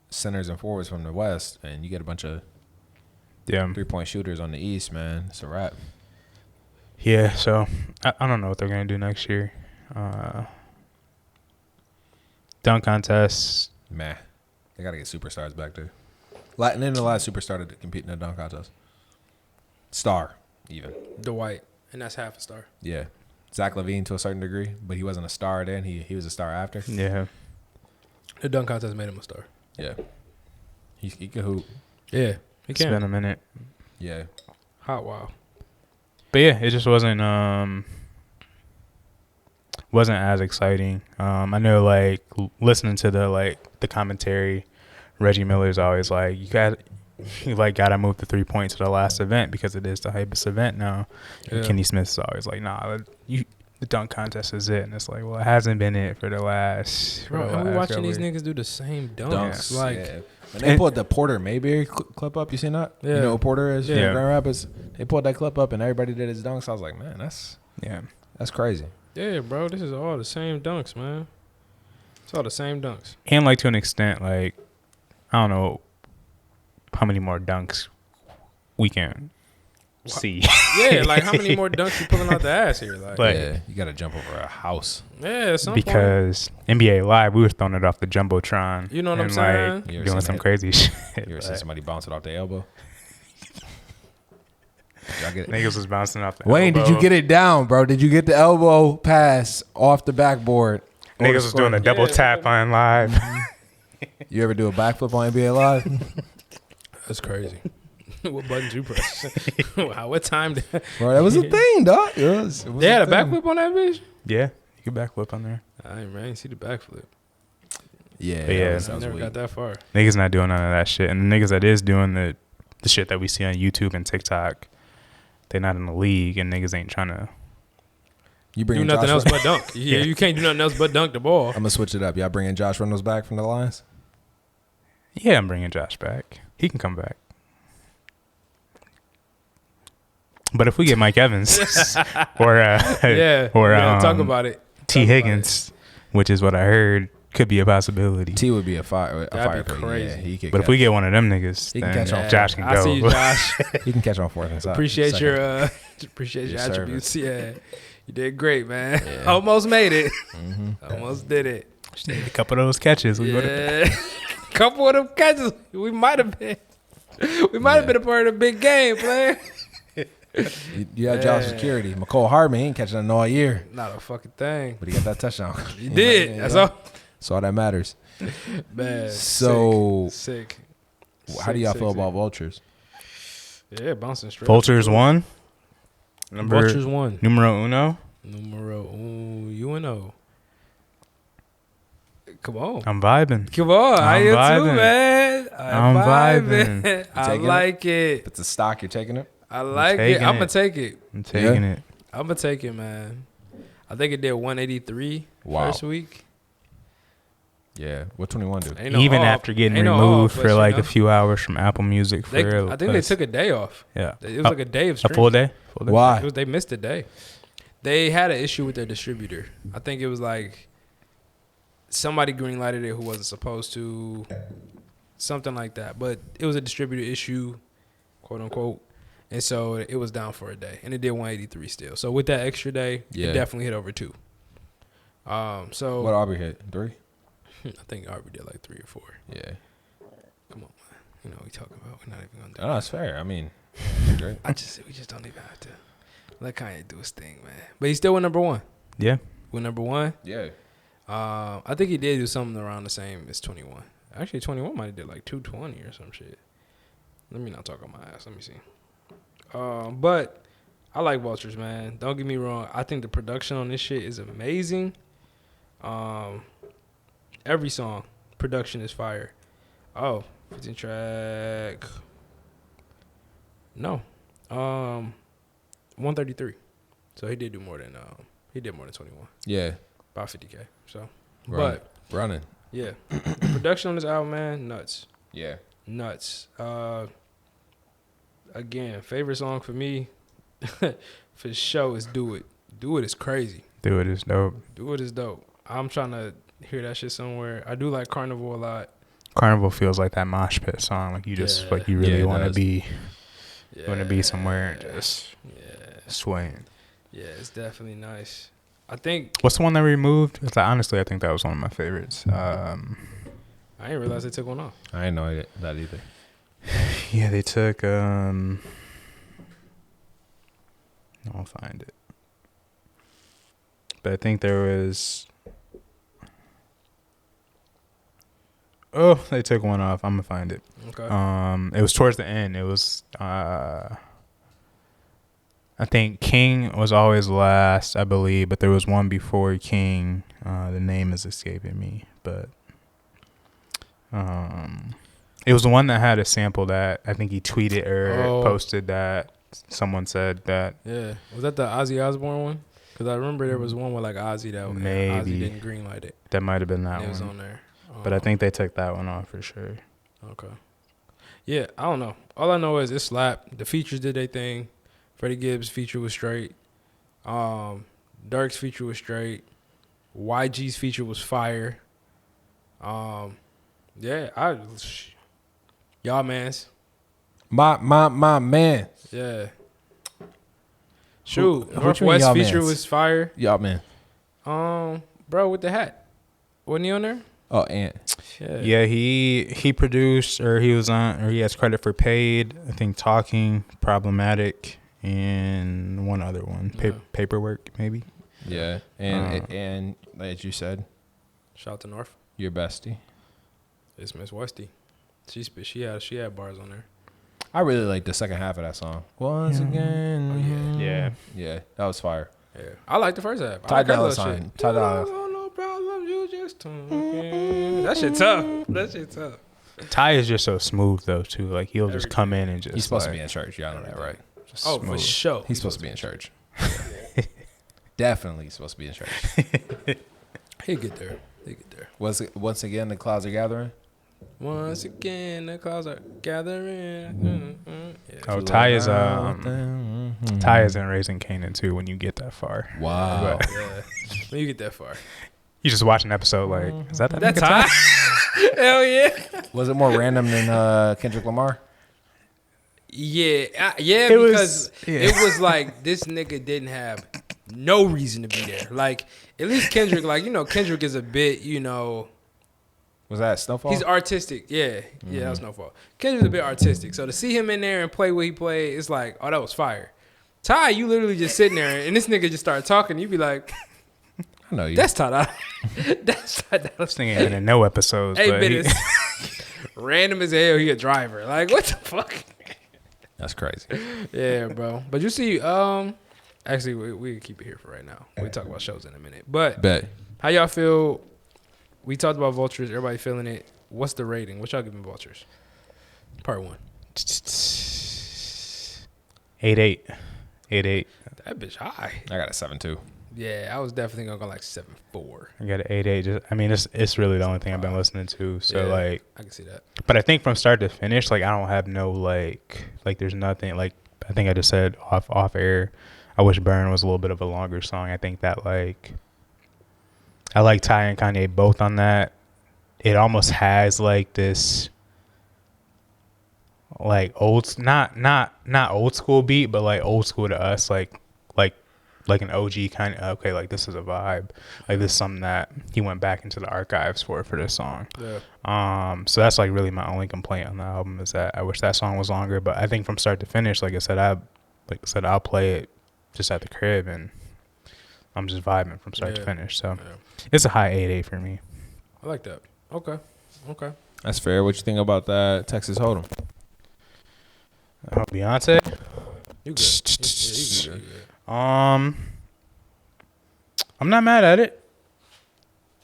centers and forwards from the west, and you get a bunch of 3-point shooters on the east. Man, it's a wrap. Yeah, so I don't know what they're gonna do next year. Dunk contest. Man, they gotta get superstars back there. And then the last superstar to compete in the dunk contest. Star, even. Dwight, and that's half a star. Yeah. Zach LaVine to a certain degree, but he wasn't a star then. He was a star after. Yeah. The dunk contest made him a star. Yeah. He can hoop. Yeah, he It's can. been a minute. Yeah. Hot wow. But yeah, it just wasn't as exciting. I know like listening to the commentary, Reggie Miller's always like, you gotta move the 3 points to the last event because it is the hypest event now. Yeah. And Kenny Smith's always like, nah, the dunk contest is it, and it's like, well, it hasn't been it for the last. Bro, and we watching these niggas do the same dunks. Like, yeah. When they pulled the Porter Mayberry clip up, you seen that? Yeah. You know who Porter is? Yeah. From Grand Rapids. They pulled that clip up and everybody did his dunks. I was like, man, that's crazy. yeah, bro, this is all the same dunks, man. It's all the same dunks. And like to an extent, like I don't know how many more dunks we can see. Yeah, like how many more dunks you pulling out the ass here? Like, But- yeah, you got to jump over a house. yeah, at some point. Because NBA Live, we were throwing it off the jumbotron. You know what I'm and, saying? Like, You ever doing seen some that? crazy shit. You ever seen somebody bounce it off their elbow? Y'all get it? Niggas was bouncing off the Wayne, did you get it down, bro? Did you get the elbow pass off the backboard? Niggas was doing a double tap on live. You ever do a backflip on NBA Live? That's crazy. What buttons you press? Wow, what time? Bro, that was a thing, dog. It was They had a thing. backflip on that bitch? Yeah, you can backflip on there. I ain't see the backflip. Yeah, But yeah. that was I never weak. got that far. Niggas not doing none of that shit. And the niggas that is doing the shit that we see on YouTube and TikTok, they not in the league and niggas ain't trying to. You Do bringing nothing Josh else but dunk. Yeah, you can't do nothing else but dunk the ball. I'm gonna switch it up. Y'all bringing Josh Reynolds back from the Lions? Yeah, I'm bringing Josh back. He can come back. But if we get Mike Evans or Yeah, or talk about it. T Talk about Higgins, which is what I heard could be a possibility. T would be a fire. That'd be for you. crazy. Yeah, he could But if we get one of them niggas, He can then catch on. Josh can I go. see you, Josh. he can catch on fourth and side. Appreciate second. your appreciate your Your attributes. Yeah, you did great, man. Yeah. Almost made it. Mm-hmm. Almost did it. Just need a couple of those catches. We would've- Yeah, couple of them catches. We might have been. We might have been a part of the big game, player. You have job Yeah. security. McCole Hardman, he ain't catching nothing all year, Not a fucking thing. but he got that touchdown. He did. That's all. That's all that matters. Man. So, sick. how do y'all Sick, feel sick, about Vultures? Yeah, bouncing straight. Vultures won. Vultures won. Numero uno. Numero UNO. Come on. I'm vibing. Come on. I I'm am too, vibing. man. I'm vibing. I taking like it. If it's a stock, you're taking it? I like it. taking I'm going it. to take it. I'm taking it. I'm going to take it, man. I think it did 183 Wow. first week. Yeah. What 21 do? Ain't no Even off. after getting Ain't no removed off, for but, like you know, a few hours from Apple Music for I think they took a day off. yeah. It was like a day of a stream. full day. Full day. Why? They missed a day. They had an issue with their distributor. I think it was like somebody green-lighted it who wasn't supposed to, something like that. But it was a distributor issue, quote unquote. And so it was down for a day, and it did 183 still. So with that extra day, Yeah. it definitely hit over 2. So What Aubrey hit? 3? I think Aubrey did like 3 or 4. Yeah. Come on, man. You know what we talking about. We're not even gonna do. Oh, that's fair. I mean, great. We just don't even have to let Kanye do his thing, man. But he still went number 1. Yeah. Went number 1. Yeah. I think he did do something around the same as 21. Actually, 21 might have did like 220 or some shit. Let me not talk on my ass. Let me see. But I like Vultures, man. Don't get me wrong. I think the production on this shit is amazing. Every song, production is fire. Oh, 15 track. No. 133. So he did do more than 21. Yeah. About 50K. So, Run. but Running. yeah, the production on this album, man, nuts, Yeah. nuts. Again, favorite song for me, for sure, is "Do It." "Do It" is crazy. Do it is dope. "Do It" is dope. I'm trying to hear that shit somewhere. I do like Carnival a lot. Carnival feels like that mosh pit song. Like you just Yeah. like you really Yeah, it want to does. be Yeah. want to be somewhere and just Yeah. swaying. Yeah, it's definitely nice. I think What's the one they removed? It's like, honestly, I think that was one of my favorites. I didn't realize they took one off. I didn't know that either. Yeah, they took. I'll find it. But I think there was. Oh, they took one off. I'm gonna find it. Okay. It was towards the end. It was. I think King was always last, I believe, but there was one before King. The name is escaping me, but it was the one that had a sample that I think he tweeted or posted that someone said that. Yeah. Was that the Ozzy Osbourne one? Because I remember there was one with like Ozzy that Maybe. Ozzy didn't greenlight it. That might have been that It one. was on there. But I think they took that one off for sure. Okay. Yeah, I don't know. All I know is it slapped. The features did their thing. Freddie Gibbs' feature was straight. Dirk's feature was straight. YG's feature was fire. Yeah, y'all mans. My man. Yeah. Shoot, Who you Northwest y'all feature mans? was fire. Y'all man. Bro with the hat, wasn't he on there? Oh, and Yeah, he produced or he was on or he has credit for Paid. I think Talking, Problematic, and one other one, Paperwork maybe. yeah, and as you said, Shout out to North. your bestie. It's Miss Westy. She had bars on there. I really like the second half of that song. Once again. Oh, Yeah. Yeah, that was fire. Yeah, I like the first half. Ty Dolla sign. Ty Dolla. No problem, you just talking. That shit tough. Ty is just so smooth though too. Like he'll just come in and just. He's supposed to be in church. Y'all know that, right? Just Oh, smooth. for sure. He's supposed to be in church. Definitely supposed to be in church. He'll get there. Once again, the clouds are gathering. Once again, the clouds are gathering. Yeah. Oh, Ty is in Raising Canaan too. When you get that far, Wow. Yeah. When you get that far. you just watch an episode like, is that That's nigga high. Hell yeah. Was it more random than Kendrick Lamar? Yeah, It was- because yeah. it was like this nigga didn't have no reason to be there. Like, at least Kendrick, like, Kendrick is a bit, Was that Snowfall? he's artistic. Yeah, that was no fault. Kendrick's a bit artistic. So to see him in there and play what he played, it's like, oh, that was fire. Ty, you literally just sitting there and this nigga just started talking. You be like, I know you. that's Ty Dolla. That's Ty Dolla. This thing ain't been in no episodes. Hey, but but he- it's random as hell. He a driver. Like, what the fuck? That's crazy. Yeah, bro. But you see, actually, we can keep it here for right now. We'll talk about shows in a minute. But Bet. how y'all feel? We talked about Vultures. Everybody feeling it. What's the rating? What y'all giving Vultures? Part 1. 8-8. 8-8. That bitch high. I got a 7-2. Yeah, I was definitely gonna go like 7.4. I got an 8-8. It's really the only thing I've been listening to. So Yeah. like, I can see that. but I think from start to finish, like I don't have no like there's nothing like I think I just said off air. I wish Burn was a little bit of a longer song. I think that like I like Ty and Kanye both on that. It almost has like this like not old school beat, but like old school to us, like an OG kind of, okay, like this is a vibe. Like this is something that he went back into the archives for this song. Yeah. So that's like really my only complaint on the album is that I wish that song was longer. But I think from start to finish, like I said, I'll play it just at the crib and I'm just vibing from start to finish. So it's a high 8-8 for me. I like that. Okay. That's fair. What you think about that Texas Hold'em? Oh, Beyonce. You good? You good. I'm not mad at it.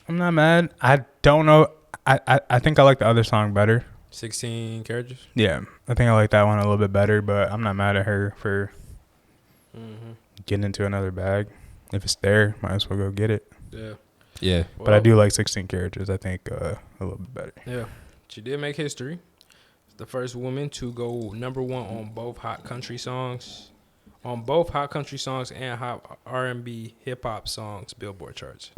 I'm not mad. I don't know. I think I like the other song better. 16 carriages. Yeah, I think I like that one a little bit better, but I'm not mad at her for getting into another bag. If it's there, might as well go get it. Yeah. Yeah. But I do like 16 Carriages. I think a little bit better. Yeah. She did make history. The first woman to go number 1 on both hot country songs. On both hot country songs and hot R&B hip hop songs Billboard charts.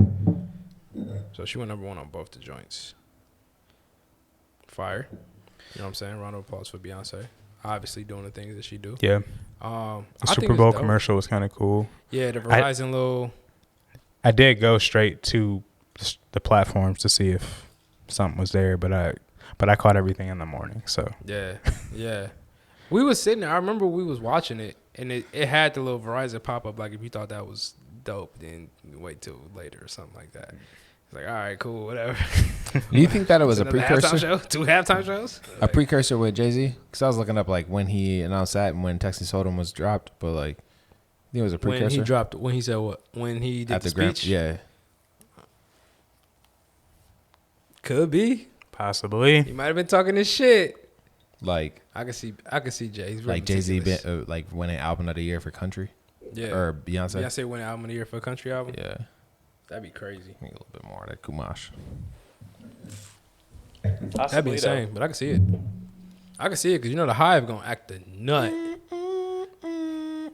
So she went number 1 on both the joints. Fire. You know what I'm saying? Round of applause for Beyonce. obviously doing the things that she do. Yeah. The I Super think Bowl it's dope. commercial was kind of cool. Yeah, the Verizon little. I did go straight to the platforms to see if something was there, but I caught everything in the morning. So Yeah, yeah. We was sitting there. I remember we was watching it, and it had the little Verizon pop up. Like if you thought that was dope, then wait till later or something like that. It's like, all right, cool, whatever. Do you think that it was a Another precursor? halftime show? 2 halftime shows? A precursor with Jay-Z? Because I was looking up like when he announced that and when Texas Hold'em was dropped, but like, I think it was a precursor. When he dropped, when he said what? When he did at the the speech? yeah. Could be. possibly. He might have been talking this shit. Like I can see Jay. He's really like Jay-Z meticulous. like winning album of the year for country. Yeah. Or Beyonce. Beyonce win album of the year for a country album. Yeah. That'd be crazy. I think a little bit more of that Kumash. That'd be insane, but I can see it. I can see it because you know the Hive gonna act a nut.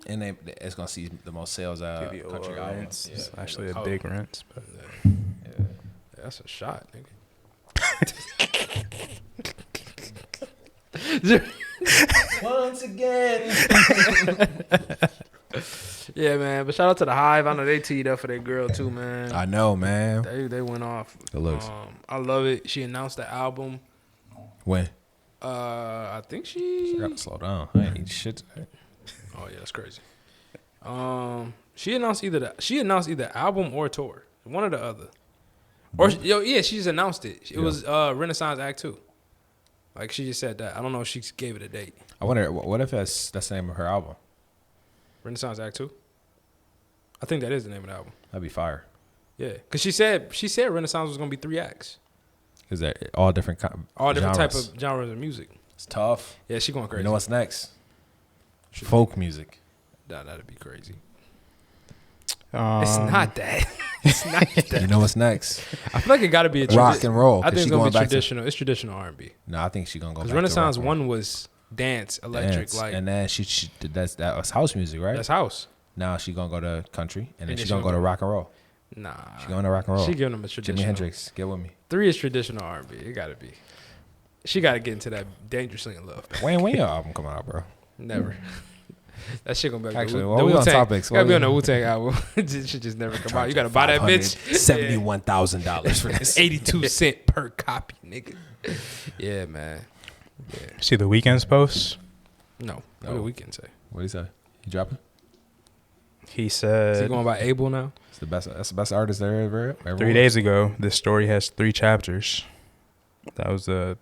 And it's gonna see the most sales country album. Rents. It's Yeah. actually a big rent. But Yeah, that's a shot, nigga. Once again. Yeah, man. But shout out to the Hive. I know they teed up for their girl too, man. I know, man. They went off. It looks. I love it. She announced the album. When? I think I she. gotta slow down. I ain't eat shit today. Oh yeah, that's crazy. She announced either album or tour, one or the other. Or yeah, she just announced it. It was Renaissance Act 2. Like she just said that. I don't know if she gave it a date. I wonder what if that's the name of her album? Renaissance Act 2. I think that is the name of the album. That'd be fire. Yeah, because she said Renaissance was gonna be 3 acts, Cause they're all different all different genres. type of genres of music. It's tough. Yeah, she going crazy. You know what's next? Folk music. That'd be crazy. It's Um, not that. It's not that. You know what's next? I feel like it got to be a Rock and roll. I 'cause think she it's gonna going be back traditional. It's traditional R&B. No, I think she's gonna go back Because to Renaissance rock and 1 was dance, electric, dance. like And then she that was house music, right? that's house. Now she gonna go to country, and then And she's then gonna go to rock and roll. Nah, She going to rock and roll. She giving them a traditional. Jimi Hendrix, get with me. 3 is traditional R&B. It got to be. She got to get into that dangerously in love. When your album come out, bro? Never. That shit gonna be Actually, the while we on Wu-Tang. topics, Gotta be while on the we- Wu-Tang album. It should just never come out. You gotta buy that bitch. $71,000 for this. 82 cents per copy, nigga. Yeah, man. Yeah. see the Weeknd's post. No. What No. do we can say? What do you say? You dropping? He Is he said going by Abel now? It's the best. That's the best artist there ever 3 days ago, this story has 3 chapters. That was the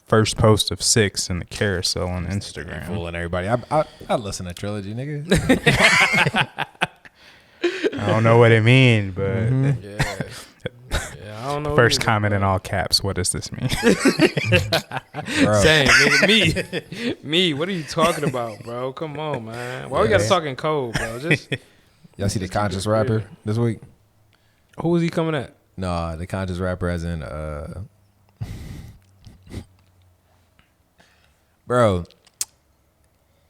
first post of 6 in the carousel on Instagram. Fooling everybody. I listen to Trilogy, nigga. I don't know what it means, but Mm-hmm. Yeah. I don't know. first either, comment in bro. all caps. What does this mean? Bro. Same, nigga. Me. What are you talking about, bro? Come on, man. Why we gotta Yeah. talk in code, bro? Just Y'all see the conscious rapper this week? who is he coming at? No, the conscious rapper as in bro.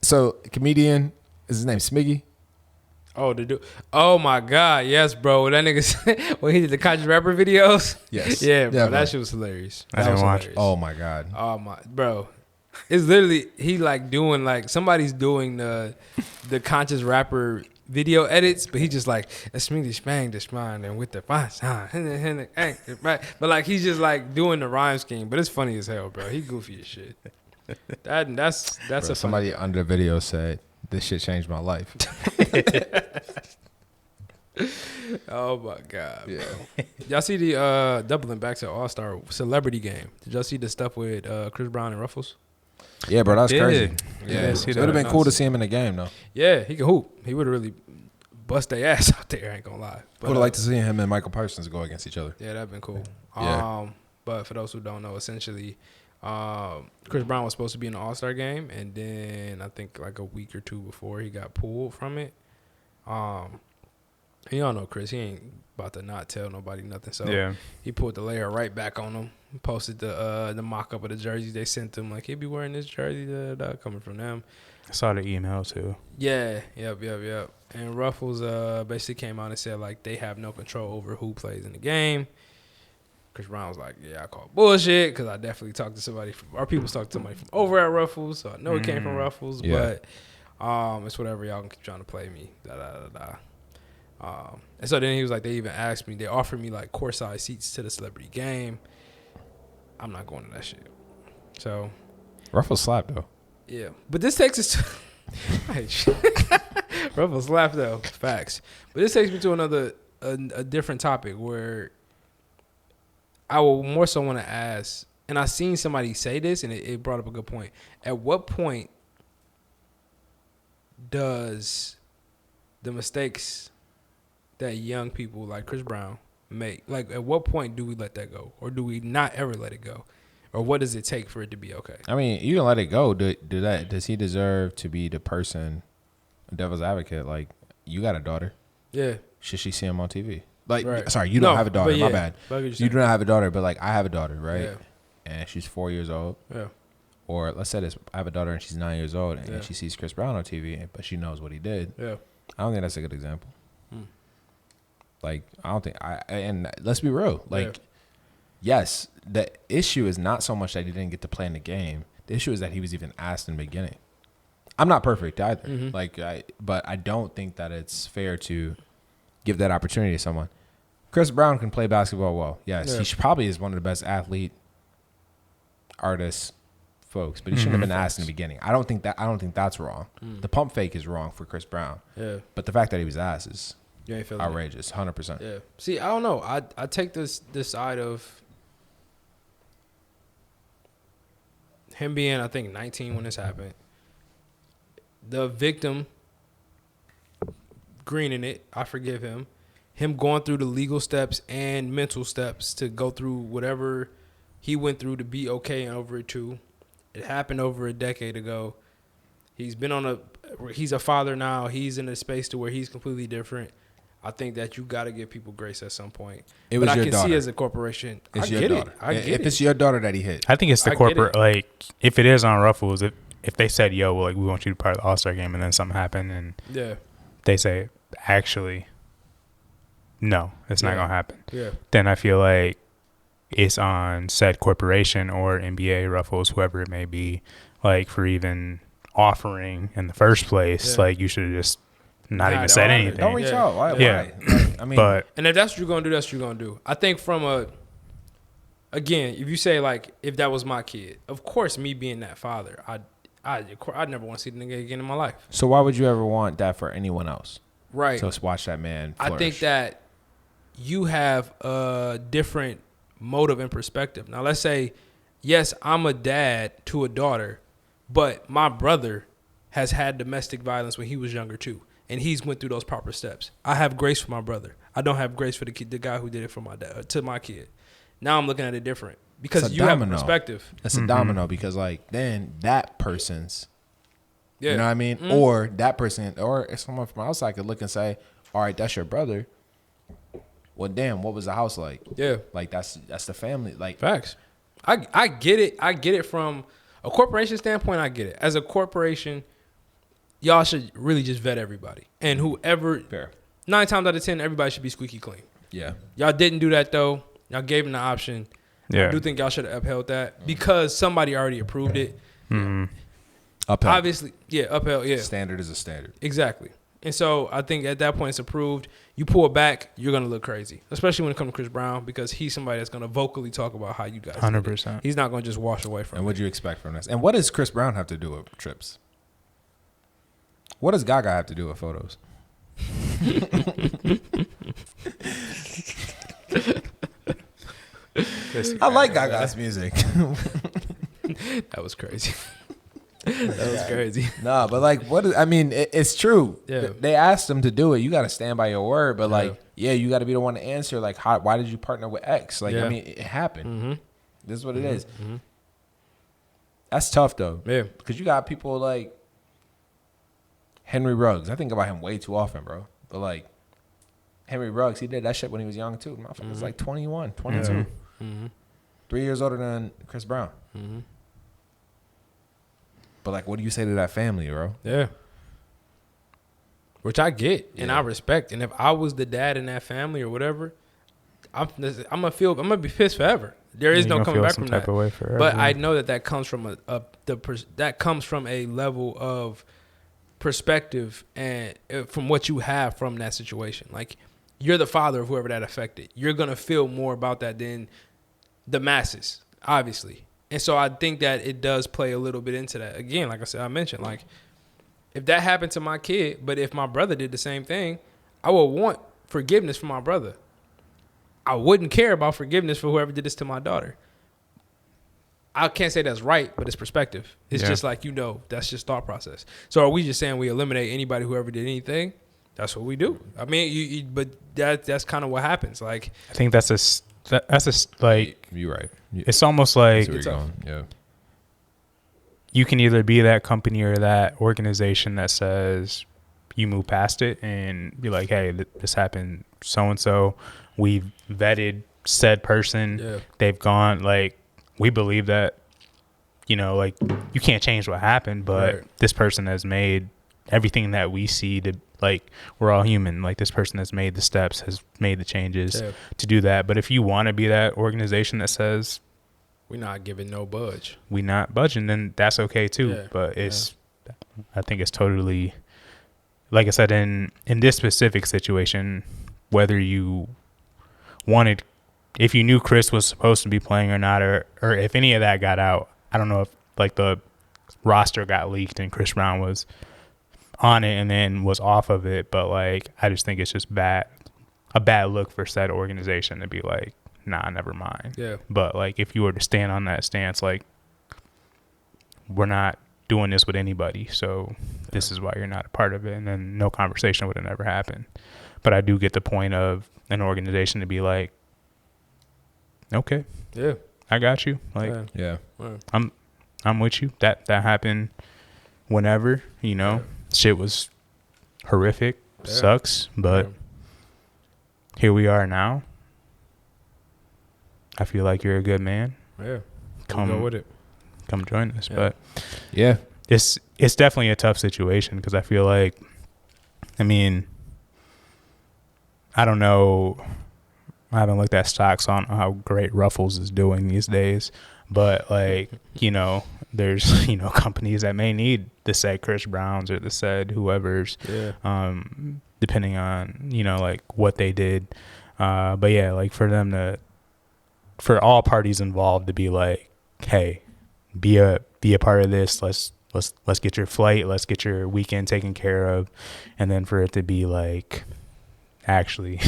So comedian is his name Smiggy? Oh, the dude. Oh my God, yes, bro. That nigga when he did the conscious rapper videos. Yes. Yeah, bro. Yeah, That bro. shit was hilarious. I That didn't was watch. hilarious. Oh my god. Oh my, bro. It's literally he like doing like somebody's doing the conscious rapper video edits, but he just like that's me this bang this mine and with the but like he's just like doing the rhyme scheme, but it's funny as hell, bro. He goofy as shit. That's Bro, a funny. somebody under the video said this shit changed my life. Oh my God. Yeah. Y'all see the doubling back to All-Star celebrity game? Did y'all see the stuff with Chris Brown and Ruffles? Yeah, bro, that's Did. crazy. Yeah, I see It would have that. been cool to see him in the game though. Yeah, he can hoop. He would have really bust their ass out there, I ain't gonna lie. Would have liked to see him and Michael Parsons go against each other. Yeah, that'd been cool. Yeah. But for those who don't know, essentially, Chris Brown was supposed to be in the All-Star game, and then I think like a week or 2 before he got pulled from it. And y'all know Chris, he ain't about to not tell nobody nothing. So Yeah. he pulled the layer right back on him. Posted the mock-up of the jerseys they sent him. Like, he'd be wearing this jersey coming from them. I saw the email too. Yeah, yep. And Ruffles basically came out and said, like, they have no control over who plays in the game. Chris Brown was like, yeah, I call bullshit because I definitely talked to somebody our people talked to somebody from over at Ruffles, so I know it came from Ruffles, but it's whatever, y'all can keep trying to play me. And so then he was like, they even asked me, they offered me like courtside seats to the celebrity game. I'm not going to that shit. So Ruffles slap though. Yeah, but this takes us to Ruffles slap though, facts. But this takes me to a different topic where I will more so want to ask, and I seen somebody say this, and it brought up a good point. At what point does the mistakes that young people like Chris Brown make, like at what point do we let that go, or do we not ever let it go, or what does it take for it to be okay? I mean, you can let it go. Does he deserve to be the person, devil's advocate? Like, you got a daughter. Yeah. Should she see him on TV? Like, right. Sorry, you don't have a daughter. Yeah, my bad. You do not have a daughter, but like I have a daughter, right? Yeah. And she's 4 years old. Yeah. Or let's say this: I have a daughter and she's 9 years old, and she sees Chris Brown on TV, but she knows what he did. Yeah. I don't think that's a good example. Like, I don't think and let's be real. Like, yes, the issue is not so much that he didn't get to play in the game. The issue is that he was even asked in the beginning. I'm not perfect either. But I don't think that it's fair to give that opportunity to someone. Chris Brown can play basketball well. Yes, he probably is one of the best athlete, artists, folks, but he shouldn't have been asked in the beginning. I don't think that's wrong. The pump fake is wrong for Chris Brown. Yeah. But the fact that he was asked is outrageous. 100%. Yeah. See, I don't know. I take this side of him being, I think, 19 when this happened. The victim greening it, I forgive him. Him going through the legal steps and mental steps to go through whatever he went through to be okay and over it too. It happened over a decade ago. He's a father now. He's in a space to where he's completely different. I think that you got to give people grace at some point. But I can see as a corporation, it's I your get daughter. it. I get if it. it's your daughter that he hit. I think it's the corporate, like, if it is on Ruffles, if they said, yo, well, like, we want you to be part of the All-Star game, and then something happened, and they say, actually, no, it's not going to happen. Yeah. Then I feel like it's on said corporation or NBA, Ruffles, whoever it may be, like, for even offering in the first place. Like, you should have just not even said anything. Don't reach out. Why? Like, I mean, and if that's what you're going to do, that's what you're going to do. I think again, if you say, like, if that was my kid, of course, me being that father, I'd never want to see the nigga again in my life. So why would you ever want that for anyone else? Right. So let's watch that man flourish. I think that you have a different motive and perspective. Now, let's say, yes, I'm a dad to a daughter, but my brother has had domestic violence when he was younger too, and he's went through those proper steps. I have grace for my brother. I don't have grace for the guy who did it for my dad to my kid. Now I'm looking at it different because you have a perspective. It's a domino because, like, then that person's, you know what I mean, or that person, or someone from outside could look and say, all right, that's your brother. Well, damn, what was the house like? Yeah. Like, that's the family. Like, facts. I get it. I get it from a corporation standpoint. I get it. As a corporation, y'all should really just vet everybody. And whoever, 9 times out of 10, everybody should be squeaky clean. Yeah. Y'all didn't do that, though. Y'all gave him the option. Yeah. I do think y'all should have upheld that because somebody already approved it. Upheld. Obviously, upheld, Standard is a standard. Exactly. And so I think at that point it's approved. You pull it back, you're going to look crazy, especially when it comes to Chris Brown, because he's somebody that's going to vocally talk about how you guys 100%. He's not going to just wash away from it. And what do you expect from this? And what does Chris Brown have to do with trips? What does Gaga have to do with photos? I like Gaga's music. That was crazy. That was crazy. No, but like, it's true. Yeah. They asked him to do it. You got to stand by your word. But like, you got to be the one to answer. Like, why did you partner with X? Like, I mean, it happened. This is what it is. That's tough though. Yeah. Because you got people like Henry Ruggs. I think about him way too often, bro. But like, Henry Ruggs, he did that shit when he was young too. Motherfucker was like 21, 22. 3 years older than Chris Brown. But like, what do you say to that family, bro? Yeah. Which I get and I respect. And if I was the dad in that family or whatever, I'm gonna be pissed forever. There is no coming back from that. But I know that comes from that comes from a level of perspective and from what you have from that situation. Like, you're the father of whoever that affected. You're gonna feel more about that than the masses, obviously. And so I think that it does play a little bit into that. Again, like I mentioned, like, if that happened to my kid, but if my brother did the same thing, I would want forgiveness for my brother. I wouldn't care about forgiveness for whoever did this to my daughter. I can't say that's right, but it's perspective. It's just like, that's just thought process. So are we just saying we eliminate anybody who ever did anything? That's what we do. I mean, but that's kind of what happens. Like, I think that's like, you're right. It's almost like you can either be that company or that organization that says you move past it and be like, hey, this happened so-and-so. We've vetted said person. Yeah. They've gone, like, we believe that, like, you can't change what happened, but this person has made everything that we see to, like, we're all human. Like, this person has made the steps, has made the changes to do that. But if you want to be that organization that says, we're not giving no budge, we not budging, then that's okay too. Yeah. But I think it's totally, like I said, in this specific situation, whether you wanted, if you knew Chris was supposed to be playing or not, or if any of that got out, I don't know if, like, the roster got leaked and Chris Brown was on it and then was off of it, but, like, I just think it's just a bad look for said organization to be like, nah, never mind. Yeah. But, like, if you were to stand on that stance, like, we're not doing this with anybody, so this is why you're not a part of it, and then no conversation would have never happened. But I do get the point of an organization to be like, okay, yeah, I got you. Like, yeah. I'm with you. That happened whenever, shit was horrific, sucks, but here we are now. I feel like you're a good man. Yeah, come go with it. Come join us. Yeah. But yeah, it's definitely a tough situation because I feel like, I mean, I don't know. I haven't looked at stocks on how great Ruffles is doing these days, but, like, there's, companies that may need the said Chris Browns or the said whoever's, depending on, like, what they did. But yeah, like, for all parties involved to be like, hey, be a part of this. Let's get your flight. Let's get your weekend taken care of. And then for it to be like, actually,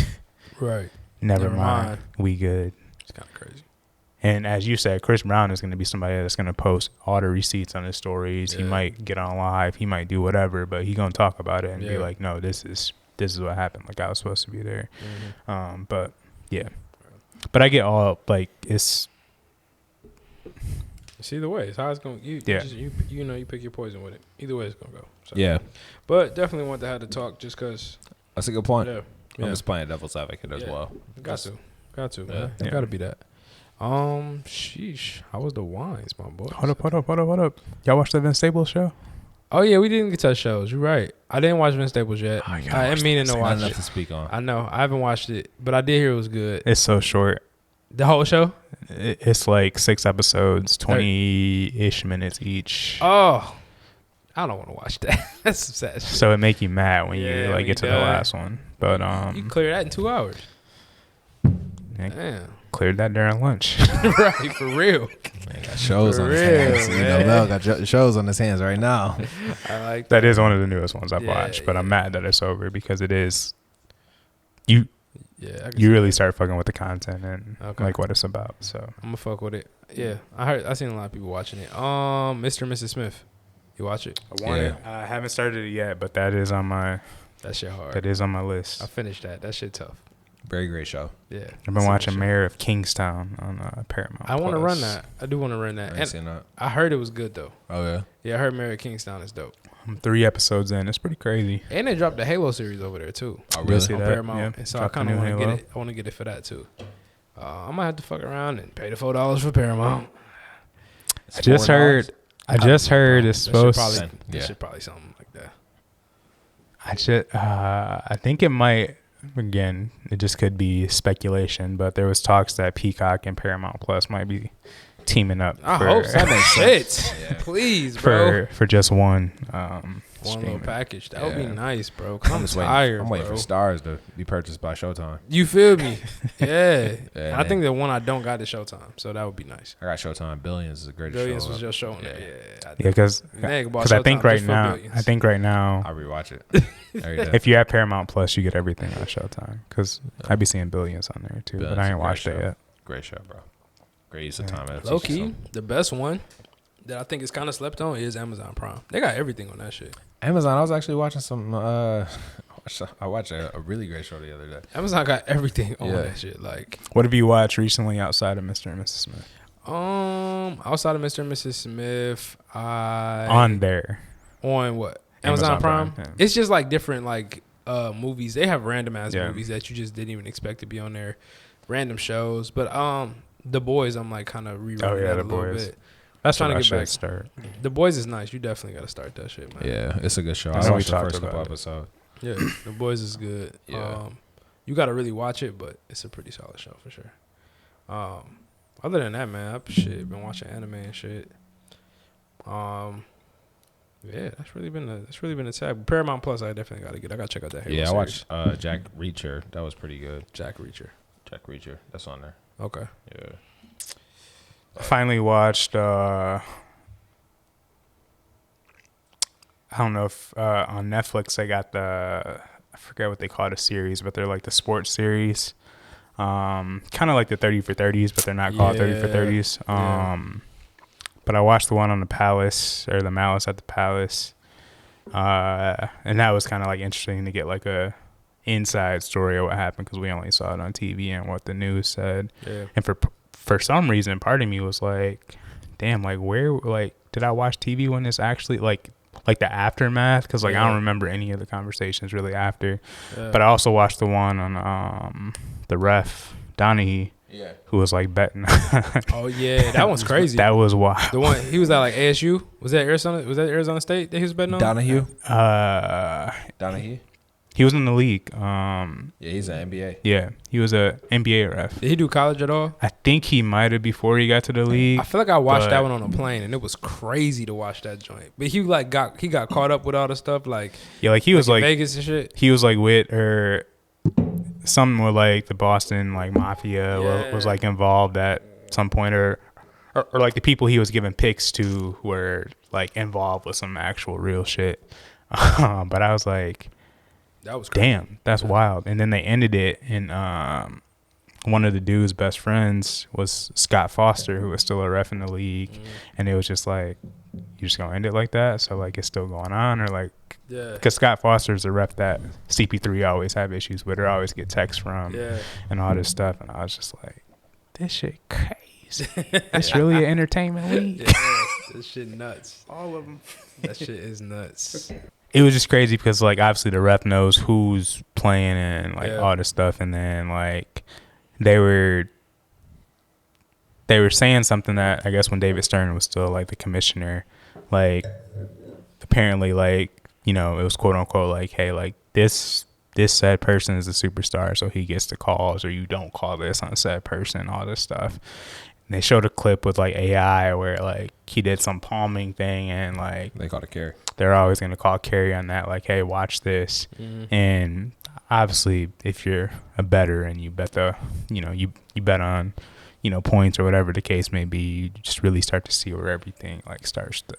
right. Never mind. We good. It's kind of crazy. And as you said, Chris Brown is going to be somebody that's going to post all the receipts on his stories. Yeah. He might get on live. He might do whatever, but he going to talk about it and be like, no, this is what happened. Like, I was supposed to be there. Mm-hmm. But yeah, but I get all, like, it's either way. It's how it's going. You pick your poison with it. Either way, it's going to go. So. Yeah. But definitely want to have to talk just because. That's a good point. Yeah. I'm just playing devil's advocate as well. Got to. Man. Yeah. Got to be that. Sheesh. How was the wines, my boy? Hold up. Y'all watch the Vince Staples show? Oh yeah, we didn't get to shows. You're right. I didn't watch Vince Staples yet. I didn't mean to watch it. Enough to speak on. I know. I haven't watched it, but I did hear it was good. It's so short. The whole show? It's like 6 episodes, 20-ish minutes each. Oh, I don't want to watch that. That's some sad shit. So it make you mad when you get to the last one. But you clear that in 2 hours. Damn. Cleared that during lunch. Right, for real. Man, got shows on his hands. Mel got shows on his hands right now. I like that. Is one of the newest ones I've watched, but I'm mad that it's over because it is. You really start fucking with the content and like what it's about. So I'm gonna fuck with it. Yeah, I seen a lot of people watching it. Mr. and Mrs. Smith, you watch it? I want it. I haven't started it yet, but that is on my. That shit hard. That is on my list. I finished that. That shit tough. Very great show. Yeah. I've been watching Mayor of Kingstown on Paramount. I want to run that. I do want to run that. I ain't seen that. I heard it was good though. Oh yeah. Yeah, I heard Mayor of Kingstown is dope. I'm 3 episodes in. It's pretty crazy. And they dropped the Halo series over there too. Oh really? See on that? Paramount. Yeah. And so I kind of want to get it. I want to get it for that too. I might have to fuck around and pay the $4 for Paramount. I just heard it's supposed to. This should probably something like that. I think it might. again, it just could be speculation, but there was talks that Peacock and Paramount Plus might be teaming up. I hope so. That makes sense. Please, bro. For just one. One little package. That would be Yeah. nice, bro. 'Cause I'm tired, I'm waiting bro. for Stars to be purchased by Showtime. You feel me? Yeah. Yeah, I think the one I don't got is Showtime, so that would be nice. I got Showtime. Billions is a great Billions show. was just showing Yeah. it. Yeah. Yeah, because I think right now, I rewatch it every day. if you have Paramount Plus, you get everything on Showtime. Because I'd be seeing Billions on there too, but Billions I is a ain't great watched it show. yet. Great show, bro. Great use of time. Low key, the best one that I think is kind of slept on is Amazon Prime. They got everything on that shit. Amazon. I was actually watching some. I watched a really great show the other day. Amazon got everything on Yeah. that shit. Like, What have you watched recently outside of Mr. and Mrs. Smith? outside of Mr. and Mrs. Smith, On there. on what? Amazon Prime. Yeah. It's just like different like movies. They have random ass Yeah. movies that you just didn't even expect to be on there. Random shows, but The Boys, I'm like kind of rerunning that The a little Boys. bit. That's Trying what to I get should back. start. The Boys is nice. You definitely got to start that shit, man. Yeah, it's a good show. I I know we watched the talked first couple about it. episodes. Yeah, The Boys is good. Yeah. You got to really watch it, but it's a pretty solid show for sure. Other than that, man, I've been watching anime and shit. Yeah, that's really been a tab. Paramount Plus, I definitely got to get. I got to check out that Halo Yeah, I series. watched Jack Reacher. That was pretty good. Jack Reacher. Jack Reacher. That's on there. Okay. Yeah. I finally watched I don't know if on Netflix they got I forget what they call it, a series, but they're like the sports series. Kind of like the 30 for 30s, but they're not called 30 for 30s. But I watched the one on the Palace, or the Malice at the Palace. And that was kind of like interesting to get like a inside story of what happened, because we only saw it on TV and what the news said. Yeah. And for some reason, part of me was like, damn, like where, like, did I watch TV when this actually, like the aftermath? Because like I don't remember any of the conversations really after. Yeah. But I also watched the one on the ref Donahue, who was like betting. Oh yeah, that one's crazy. That was wild. The one he was at like ASU. Was that Arizona? Was that Arizona State that he was betting on? Donahue. Donahue. He was in the league. Yeah, he's an NBA. Yeah, he was a NBA ref. Did he do college at all? I think he might have before he got to the league. I feel like I watched that one on a plane, and it was crazy to watch that joint. But he like got caught up with all the stuff, like Yeah, like he was like Vegas and shit. he was like with or something with like the Boston like mafia was like involved at some point, or like the people he was giving picks to were like involved with some actual real shit. But I was like, That was crazy. damn, that's wild. And then they ended it, and one of the dude's best friends was Scott Foster, who was still a ref in the league. And it was just like, you just gonna end it like that? So like it's still going on, or like, because Scott Foster's a ref that CP3 always have issues with, or always get texts from, and all this stuff. And I was just like, this shit crazy. It's really an entertainment league. Yeah, this shit nuts. All of them. That shit is nuts. It was just crazy because like obviously the ref knows who's playing and like all this stuff, and then like they were saying something that I guess when David Stern was still like the commissioner, like apparently like, you know, it was quote unquote like, hey, like this said person is a superstar, so he gets the calls, or you don't call this on said person, all this stuff. And they showed a clip with like AI where like he did some palming thing, and like They called it carry. they're always going to call Carrie on that, like, hey, watch this. And obviously if you're a bettor and you bet you bet on, you know, points or whatever the case may be, you just really start to see where everything like starts to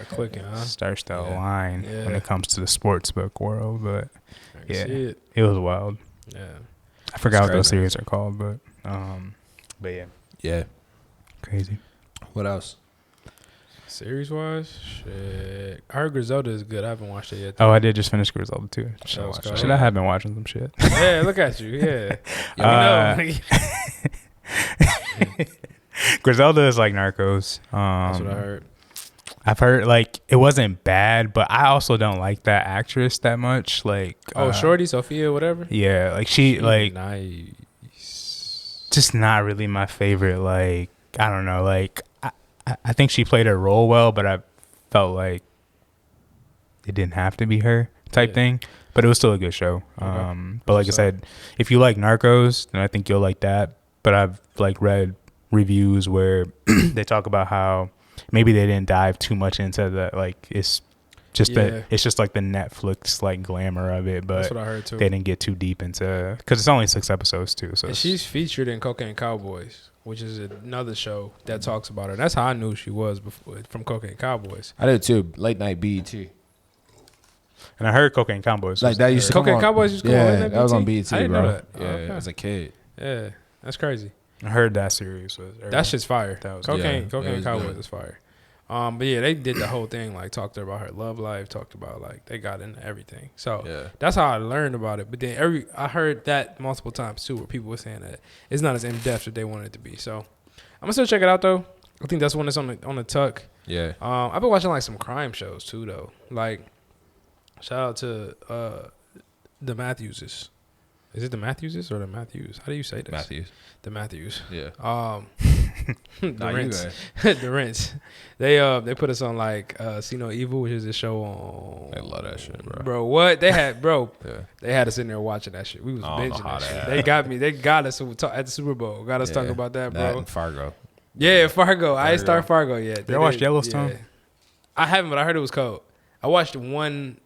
Clicking, huh? starts to align when Yeah. it comes to the sportsbook world. But I can see it was wild. Yeah. I forgot what those crazy. series are called, but yeah, Yeah. crazy. What else? Series wise, shit. I heard Griselda is good. I haven't watched it yet. Oh, I did just finish Griselda too. Should watch that. Should I have been watching some shit? Yeah, look at you. Yeah. You know. Griselda is like Narcos. That's what I heard. I've heard like it wasn't bad, but I also don't like that actress that much. Like, Shorty, Sophia, whatever. yeah, like she like nice. just not really my favorite. Like, I don't know. Like, I think she played her role well, but I felt like it didn't have to be her type thing. But it was still a good show. But like I said, if you like Narcos, then I think you'll like that. But I've like read reviews where they talk about how maybe they didn't dive too much into that. Like it's just it's just like the Netflix like glamour of it. But that's what I heard too. They didn't get too deep into because it's only 6 episodes too. So and she's featured in Cocaine Cowboys, which is another show that talks about her. That's how I knew she was before, from Cocaine Cowboys. I did too. Late night BET. And I heard Cocaine Cowboys. Like that used to come Cocaine on. Cowboys used to come on. Yeah, that was on BET, I didn't bro. know that. Yeah, Okay. as a kid. Yeah, that's crazy. I heard that series was That shit's fire. That was Cocaine was Cowboys good. is fire. But yeah, they did the whole thing. Like talked to her about her love life. Talked about like they got into everything. So that's how I learned about it. But then I heard that multiple times too, where people were saying that it's not as in depth as they wanted it to be. So I'm gonna still check it out though. I think that's one that's on the tuck. Yeah. I've been watching like some crime shows too though. Like shout out to the Matthewses. Is it the Matthewses or the Matthews? How do you say this? Matthews. The Matthews. Yeah. The Nah, you Rents. good. The Rents. They put us on like See No Evil, which is a show on. I love that shit, bro. Bro, what they had, bro? Yeah. They had us in there watching that shit. We was I don't know binging how that shit. that- They got me. They got us at the Super Bowl. Got us Yeah. talking about that, That bro. and Fargo. Yeah, Fargo. I ain't start Fargo yet. You ever watched Yellowstone? Yeah. I haven't, but I heard it was cold. I watched one.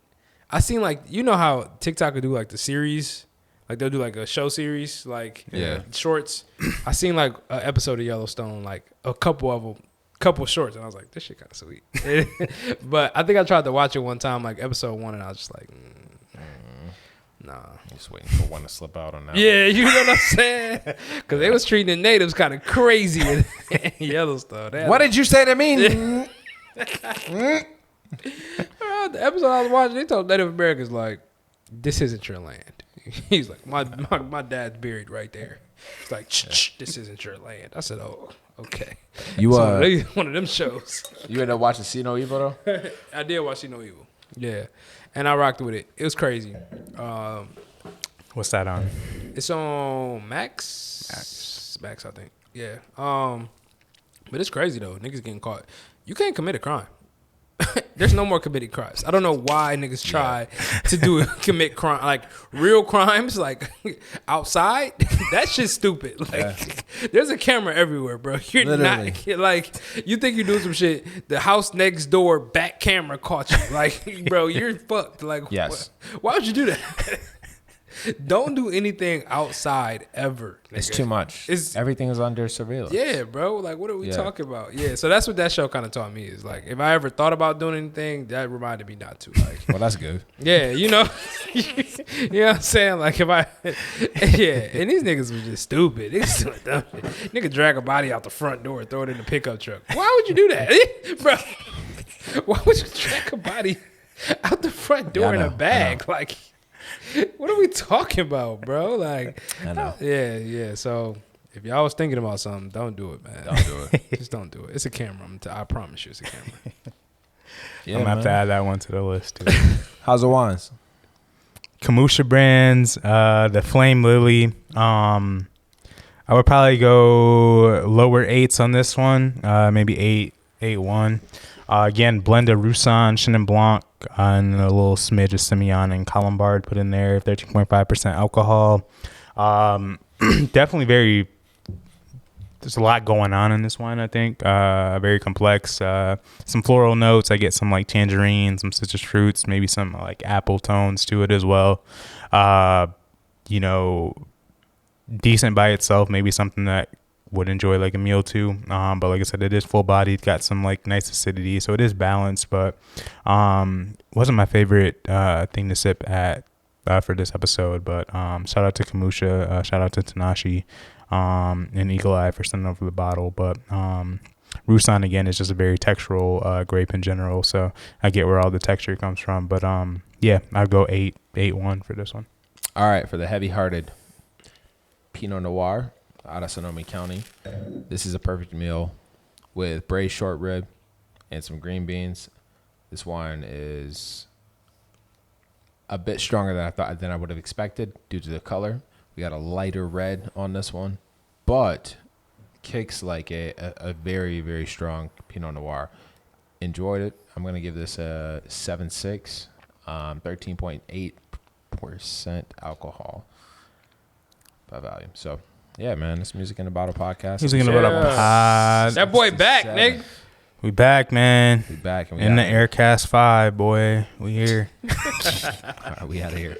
I seen like how TikTok would do like the series, like they'll do like a show series, like shorts. I seen like an episode of Yellowstone, like a couple of them, couple shorts, and I was like, this shit kind of sweet. But I think I tried to watch it one time, like episode 1, and I was just like, nah. Just waiting for one to slip out on that. Yeah, you know what I'm saying? Because they was treating the natives kind of crazy in Yellowstone. What did you say to me? The episode I was watching, they told Native Americans like, "This isn't your land." He's like, "My dad's buried right there." It's like, "Shh, this isn't your land." I said, "Oh, okay." You So one of them shows. you ended up watching See No Evil though? I did watch See No Evil. Yeah, and I rocked with it. It was crazy. What's that on? It's on Max, I think. Yeah. But it's crazy though. Niggas getting caught. You can't commit a crime. There's no more committed crimes. I don't know why niggas try to commit crime, like real crimes, like outside. That shit's stupid. Like, there's a camera everywhere, bro. You're Literally. not like you think you do some shit. The house next door back camera caught you. Like, bro, you're fucked. Like, Yes. why would you do that? Don't do anything outside ever. Nigga. It's too much. Everything is under surveillance. Yeah, bro. Like, what are we talking about? Yeah, so that's what that show kind of taught me is like, if I ever thought about doing anything, that reminded me not to. Like, Well, that's good. yeah, you know what I'm saying? Like, if I, and these niggas was just stupid. Niggas doing dumb shit. Nigga drag a body out the front door, throw it in the pickup truck. Why would you do that, bro? Why would you drag a body out the front door in a bag? Like, what are we talking about, bro? Like, I know. Yeah. So if y'all was thinking about something, don't do it, man. Don't do it. Just don't do it. It's a camera. I promise you, it's a camera. Yeah, I'm gonna have to add that one to the list too. How's the wines? Kamusha brands, the Flame Lily. I would probably go lower 8s on this one, maybe 8.1. Again, blend of Roussan, Chenin Blanc, and a little smidge of Semillon and Colombard put in there, 13.5% alcohol. Definitely there's a lot going on in this wine, I think. Very complex. Some floral notes. I get some like tangerine, some citrus fruits, maybe some like apple tones to it as well. Decent by itself, maybe something that would enjoy like a meal too. But like I said, it is full bodied, got some like nice acidity, so it is balanced, but wasn't my favorite thing to sip at for this episode. But shout out to Kamusha, shout out to Tanashi and Eagle Eye for sending over the bottle. But Roussan again is just a very textural grape in general, so I get where all the texture comes from. But yeah, I'll go 8.1 for this one. All right, for the heavy-hearted Pinot Noir out of Sonoma County. This is a perfect meal with braised short rib and some green beans. This wine is a bit stronger than I would have expected due to the color. We got a lighter red on this one, but kicks like a very, very strong Pinot Noir. Enjoyed it. I'm going to give this a 7.6, 13.8 4% alcohol by volume. So, yeah, man, this Music in a Bottle podcast. Music in a Bottle pod. That boy back, nigga. We back, man. We back. And we in the here. Aircast 5, boy. We here. All right, we out of here.